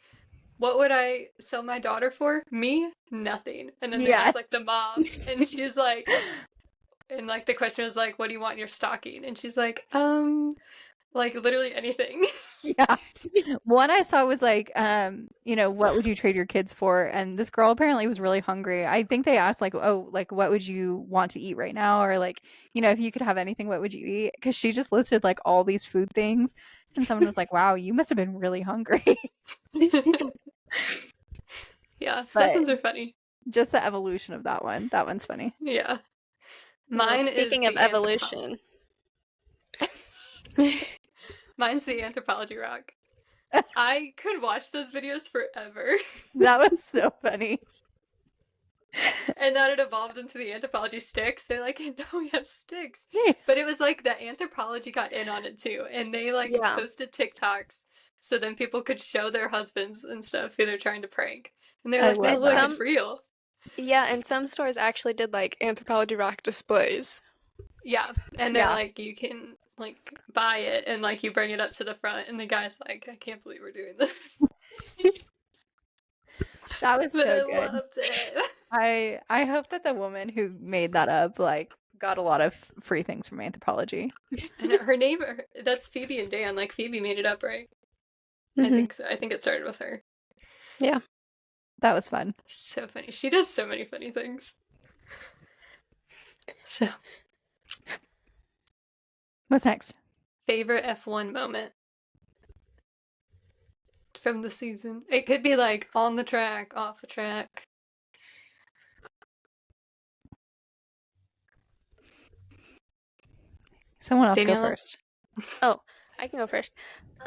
what would I sell my daughter for? Me? Nothing. And then they ask Yes. like the mom, and she's like, and like the question was like, what do you want in your stocking? And she's like literally anything. Yeah. One I saw was like, what would you trade your kids for? And this girl apparently was really hungry. I think they asked like, oh, like what would you want to eat right now? Or like, if you could have anything, what would you eat? Because she just listed like all these food things. And someone was like, wow, you must have been really hungry. Yeah, those But ones are funny. just the evolution of that one. That one's funny. Yeah. Well, Mine is speaking of the anthropology. evolution, Mine's the anthropology rock. I could watch those videos forever. That was so funny. And then it evolved into the anthropology sticks. They're like, no, we have sticks. Yeah. But it was like the anthropology got in on it too. And they like yeah. posted TikToks so then people could show their husbands and stuff who they're trying to prank. And they're I like, no, love And look, that. it's real. yeah, and some stores actually did like anthropology rock displays. Yeah. And they're Yeah. like, you can like buy it and like you bring it up to the front. And the guy's like, I can't believe we're doing this. That was But so I good. loved it. I hope that the woman who made that up like got a lot of free things from anthropology. And her name, that's Phoebe and Dan. Like Phoebe made it up, right? I Mm-hmm. think so. I think it started with her. Yeah. That was fun. So funny. She does so many funny things. So, What's next? favorite F1 moment from the season. It could be like on the track, off the track. Someone else go Daniela? first. Oh, I can go first.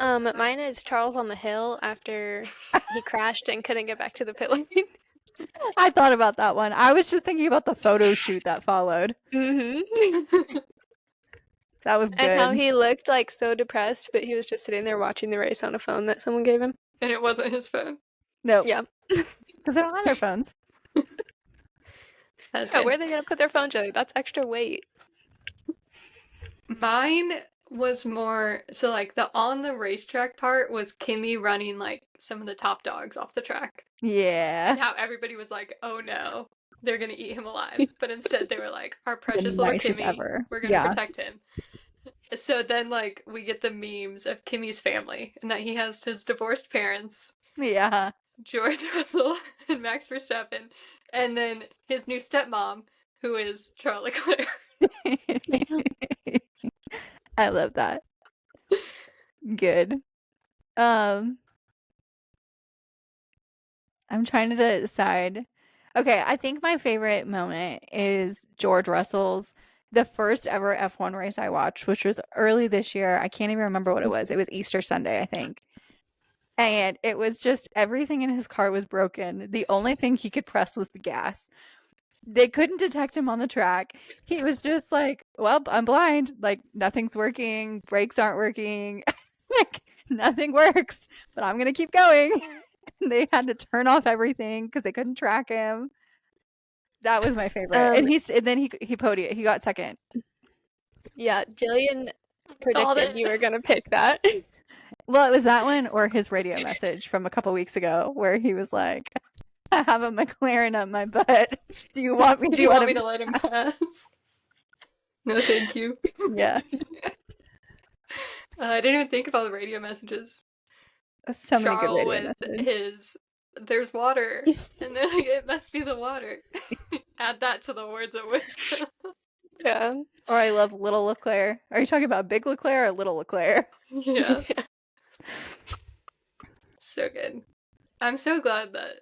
Mine is Charles on the hill after he crashed and couldn't get back to the pit lane. I thought about that one. I was just thinking about the photo shoot that followed. Mm-hmm. That was good. And how he looked like so depressed, but he was just sitting there watching the race on a phone that someone gave him. And it wasn't his phone. No. Yeah. Because they don't have their phones. That's Yeah, good. where are they gonna put their phone, Joey? That's extra weight. Mine was more so like the on the racetrack part was Kimmy running like some of the top dogs off the track. Yeah. And how everybody was like, oh no, they're gonna eat him alive. But instead they were like, our precious The little nicest Kimmy, ever. we're gonna Yeah. protect him. So then like we get the memes of Kimmy's family and that he has his divorced parents, Yeah. George Russell and Max Verstappen, and then his new stepmom, who is Charles Leclerc. I love that. Good. I'm trying to decide. Okay, I think my favorite moment is George Russell's the first ever F1 race I watched, which was early this year. I can't even remember what it was. It was Easter Sunday, I think. And it was just everything in his car was broken. The only thing he could press was the gas. They couldn't detect him on the track. He was just like, well, I'm blind. Like, nothing's working. Brakes aren't working. Like, nothing works, but I'm going to keep going. They had to turn off everything because they couldn't track him. That was my favorite. And then he podiumed. He got second. Yeah, Jillian Called predicted it. you were gonna pick that. Well, it was that one or his radio message from a couple weeks ago where he was like, I have a McLaren up my butt. Do you want me Do to you let want me him? to let him pass? No, thank you. Yeah. I didn't even think of all the radio messages. So many good Charles radio with messages. there's water. And they're like, it must be the water. Add that to the words of wisdom. Yeah. Or I love Little Leclerc. Are you talking about Big Leclerc or Little Leclerc? Yeah. So good. I'm so glad that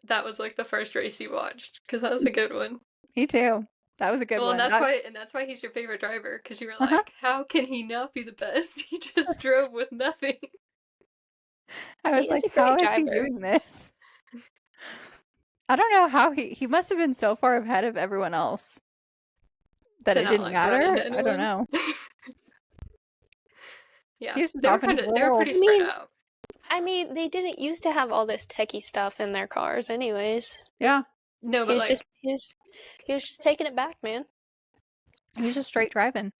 that was like the first race you watched because that was a good one. Me too. That was a good Well, one. and that's why he's your favorite driver, because you were Uh-huh. like, how can he not be the best? He just drove with nothing. I He was is like, a how great is he driver. doing this? I don't know how he must have been so far ahead of everyone else that To it not didn't like run into matter. I don't anyone. know. Yeah, He was just off in his they were little. pretty spread out. I mean, they didn't used to have all this techie stuff in their cars, anyways. Yeah, No, He but was like just he was just taking it back, man. he was just straight driving.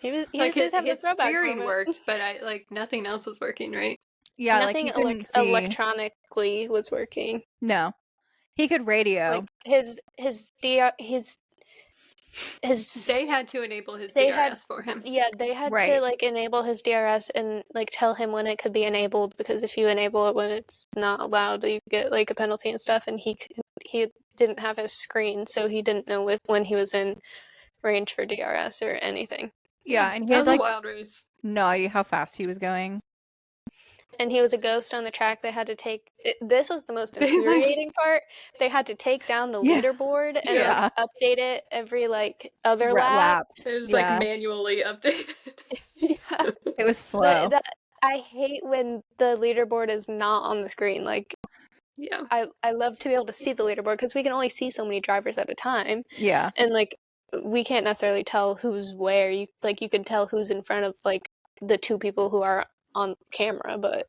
He was just having a his throwback steering moment. worked, but I like nothing else was working, right? Yeah, like Nothing he couldn't see. electronically was working. No, he could radio. Like his They had to enable his they had DRS for him. they had to Right. like enable his DRS and like tell him when it could be enabled, because if you enable it when it's not allowed, you get like a penalty and stuff. And he didn't have his screen, so he didn't know when he was in range for DRS or anything. Yeah, and he That had was a like wild race. no idea how fast he was going. And he was a ghost on the track. They had to this was the most They like infuriating part. They had to take down the Yeah. leaderboard and Yeah. like update it every like other lap. Lap. it was like Yeah, manually updated. Yeah. it was slow. But I hate when the leaderboard is not on the screen. Like Yeah. I love to be able to see the leaderboard, because we can only see so many drivers at a time, Yeah. and like we can't necessarily tell who's where. You could tell who's in front of like the two people who are on camera, but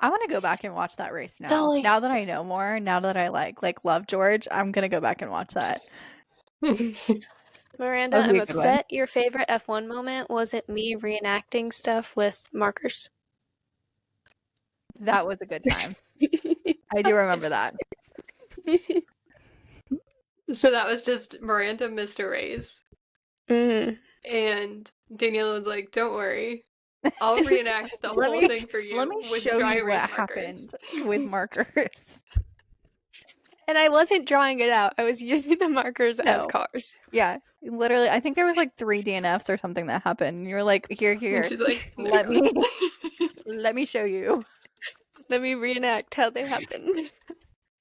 I want to go back and watch that race now. Dolly. Now that I know more, now that I like love George, I'm gonna go back and watch that. Miranda, That would I'm be a good one. upset your favorite F1 moment wasn't me reenacting stuff with markers. That was a good time. I do remember that. So that was just Miranda missed a race, Mm. and Daniela was like, "Don't worry, I'll reenact the Let whole me- thing for Let you me with show dry you erase what markers." happened with markers. And I wasn't drawing it out. I was using the markers as No. cars. Yeah, literally. I think there was like 3 DNFs or something that happened. And you're like, here, And she's like, "No, let you're me not." let me show you. Let me reenact how they happened.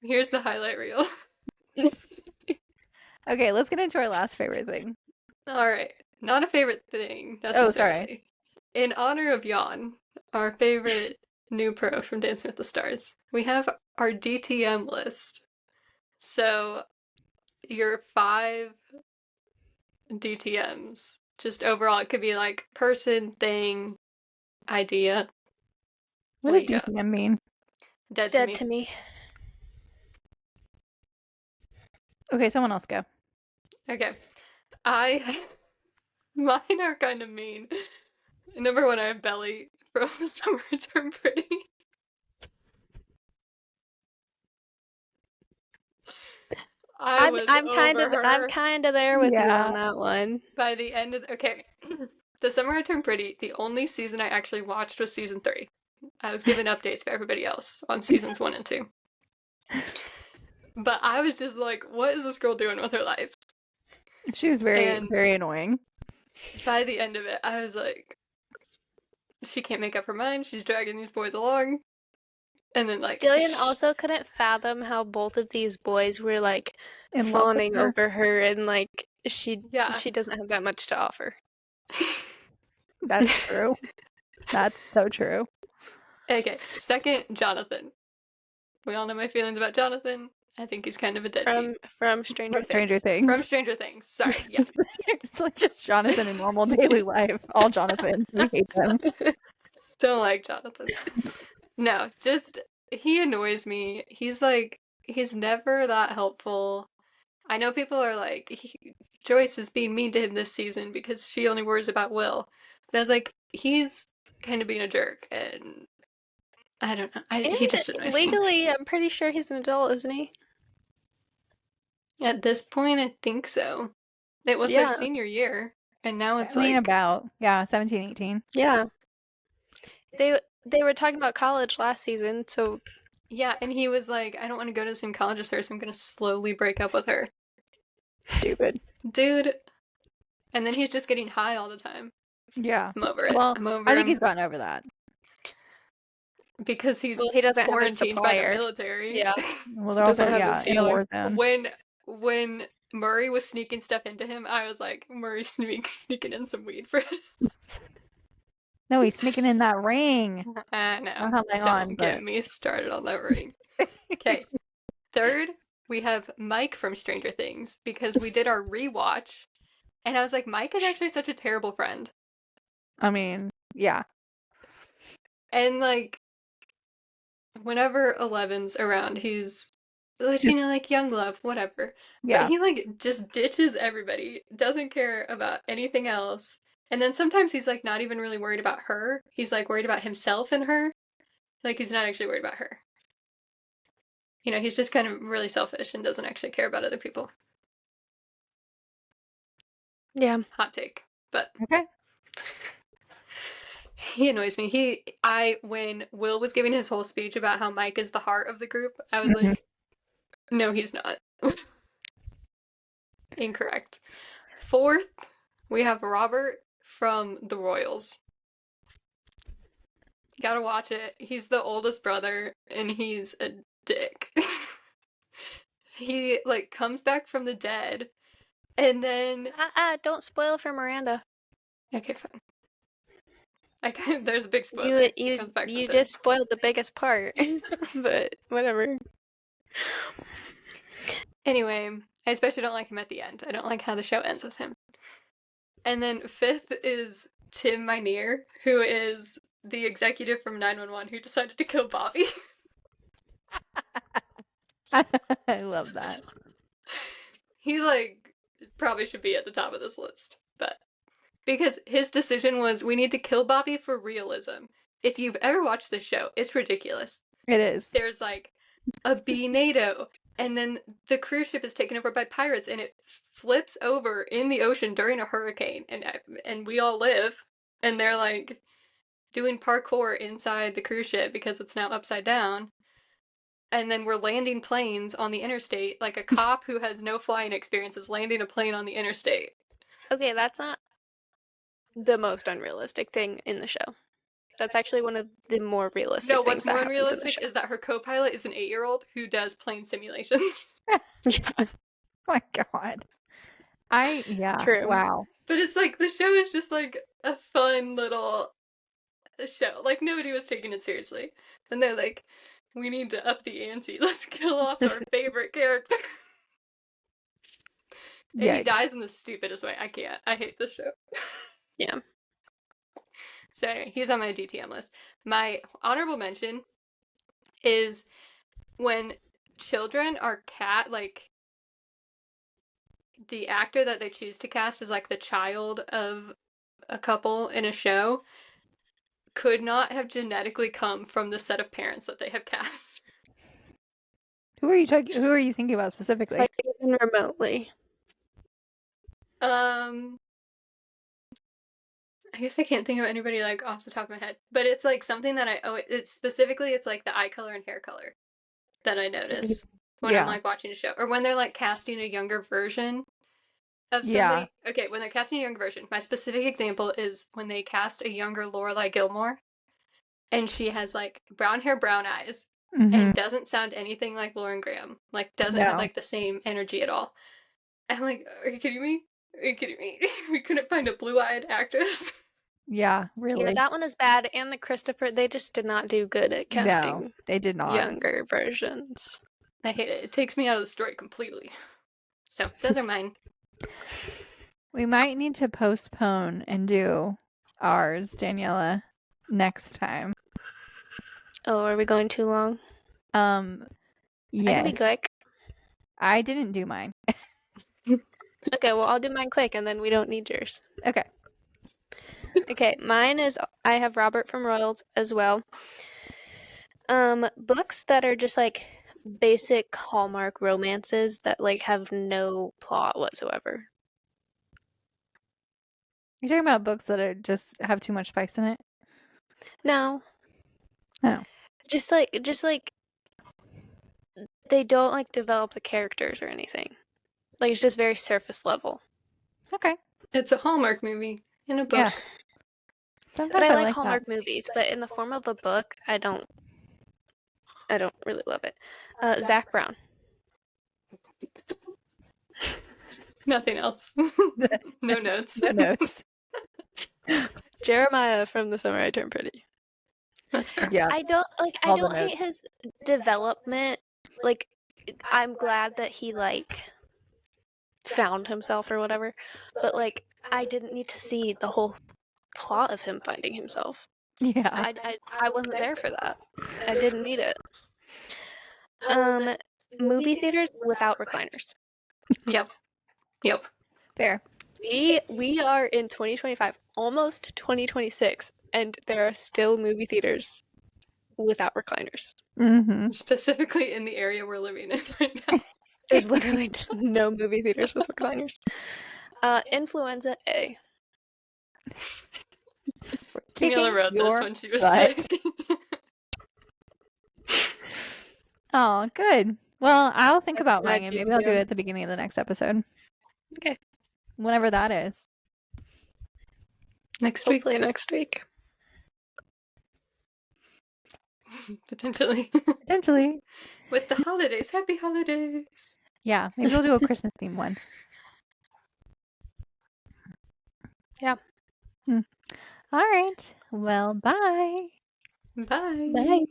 Here's the highlight reel. Okay, let's get into our last favorite thing. All right, not a favorite thing Oh, sorry. necessarily. In honor of Jan, our favorite new pro from Dancing with the Stars, we have our DTM list. So your 5 DTMs. Just overall, it could be like person, thing, idea. What What does do you got? DTM mean? Dead to Dead me. to me. Okay, someone else go. Okay. Mine are kind of mean. Number 1, I have Belly from Summer Turn Pretty. I'm over her kind of there with you Yeah. on that one. by the end of okay. The Summer I Turned Pretty, the only season I actually watched was season 3. I was given updates for everybody else on seasons 1 and 2. But I was just like, what is this girl doing with her life? She was very, And very annoying. by the end of it, I was like, she can't make up her mind. She's dragging these boys along. And then, like, Jillian also couldn't fathom how both of these boys were like In love with fawning her. over her, and like yeah. she doesn't have that much to offer. That's true. That's so true. Okay, second, Jonathan. We all know my feelings about Jonathan. I think he's kind of a deadbeat. From Stranger Stranger Things. Things. From Stranger Things. Sorry, yeah. It's like just Jonathan in normal daily life. All Jonathan. We hate them. Don't like Jonathan. No, just he annoys me. He's never that helpful. I know people are like, Joyce is being mean to him this season because she only worries about Will. But I was like, he's kind of being a jerk, and I don't know. He just annoys me. Legally, I'm pretty sure he's an adult, isn't he? At this point, I think so. It was their senior year, and now it's I mean, like, about 17, 18. Yeah. They were talking about college last season, so yeah, and he was like, I don't want to go to the same college as her, so I'm gonna slowly break up with her. Stupid. Dude. And then he's just getting high all the time. Yeah. I'm over it. Well, I'm over I think him. he's gotten over that. Because he's he doesn't have his quarantined by the supplier. military. Yeah. Well, they're Doesn't also, have his in a dealer. war zone. when Murray was sneaking stuff into him, I was like, Murray's sneaking in some weed for him. No, he's sneaking in that ring. I know. Not hung on, Don't get but me started on that ring. Okay. Third, we have Mike from Stranger Things because we did our rewatch, and I was like, Mike is actually such a terrible friend. I mean, yeah. And like, whenever Eleven's around, he's like, you Just know, like young love, whatever. But yeah. he like just ditches everybody, doesn't care about anything else. And then sometimes he's like not even really worried about her. He's like worried about himself and her. Like he's not actually worried about her. You know, he's just kind of really selfish and doesn't actually care about other people. Yeah. Hot take. But Okay. he annoys me. When Will was giving his whole speech about how Mike is the heart of the group, I was Mhm. like, no, he's not. Incorrect. Fourth, we have Robert from The Royals. You gotta watch it. He's the oldest brother, and he's a dick. He like comes back from the dead, and then Don't spoil for Miranda. okay, fine. There's a big spoiler. You He you comes back from you the dead. just spoiled the biggest part. But whatever. Anyway, I especially don't like him at the end. I don't like how the show ends with him. And then fifth is Tim Minear, who is the executive from 911 who decided to kill Bobby. I love that. He like probably should be at the top of this list, but because his decision was we need to kill Bobby for realism. If you've ever watched this show, it's ridiculous. It is. There's like a B-NATO, and then the cruise ship is taken over by pirates, and it flips over in the ocean during a hurricane, and we all live, and they're like doing parkour inside the cruise ship because it's now upside down. And then we're landing planes on the interstate, like a cop who has no flying experience is landing a plane on the interstate. Okay, that's not the most unrealistic thing in the show. That's actually one of the more No, realistic what's things that more happens in the unrealistic show. is that her co-pilot is an 8-year-old who does plane simulations. Yeah, My God. Yeah. true. Wow. But it's like the show is just like a fun little show. Like nobody was taking it seriously. And they're like, we need to up the ante. Let's kill off our favorite character. And he Yikes. dies in the stupidest way. I can't. I hate this show. Yeah. So anyway, he's on my DTM list. My honorable mention is when children are like the actor that they choose to cast is like the child of a couple in a show could not have genetically come from the set of parents that they have cast. Who are you thinking about specifically? Like even remotely. Um I guess I can't think of anybody like off the top of my head, but it's like something that it's like the eye color and hair color that I notice when I'm Yeah. like watching a show or when they're like casting a younger version of Yeah. somebody. Okay, when they're casting a younger version, my specific example is when they cast a younger Lorelai Gilmore, and she has like brown hair, brown eyes, Hmm. and doesn't sound anything like Lauren Graham. Like doesn't have No. like the same energy at all. I'm like, are you kidding me? Are you kidding me? We couldn't find a blue-eyed actress. Yeah, Yeah, really. that one is bad. And the Christopher, they just did not do good at No, casting they did not. younger versions. I hate it. It takes me out of the story completely. So those are mine. We might need to postpone and do ours, Daniela, next time. Oh, are we going too long? Um, I can be yes. quick. I didn't do mine. Okay, well, I'll do mine quick and then we don't need yours. Okay. Okay, mine is I have Robert from Royals as well. Books that are just like basic Hallmark romances that like have no plot whatsoever. You're talking about books that are just have too much spice in it? No, Oh. just like they don't like develop the characters or anything. Like it's just very surface level. Okay. It's a Hallmark movie in a Yeah. book. But Sometimes I I like like that. Hallmark movies, but in the form of a book, I don't really love it. Zach Brown. Nothing else. No notes. No notes. Jeremiah from The Summer I Turned Pretty. That's fair. Yeah. I don't All the hate notes. his development. Like, I'm glad that he found himself or whatever, but like I didn't need to see the whole plot of him finding himself. Yeah. I wasn't there for that. I didn't need it. Movie theaters without recliners. Yep. Yep. Fair. We are in 2025, almost 2026, and there are still movie theaters without recliners. Mm-hmm. Specifically in the area we're living in right now. There's literally just no movie theaters with recliners. Influenza A. Camila wrote this your when she was butt. sick. Oh, good. Well, I'll think about my mine and deep maybe I'll do down. it at the beginning of the next episode. Okay. Whenever that is. Next week. Hopefully next week. Potentially. Potentially. With the holidays. Happy holidays. Yeah, maybe we'll do a Christmas theme one. Yeah. All right. Well, bye. Bye. Bye.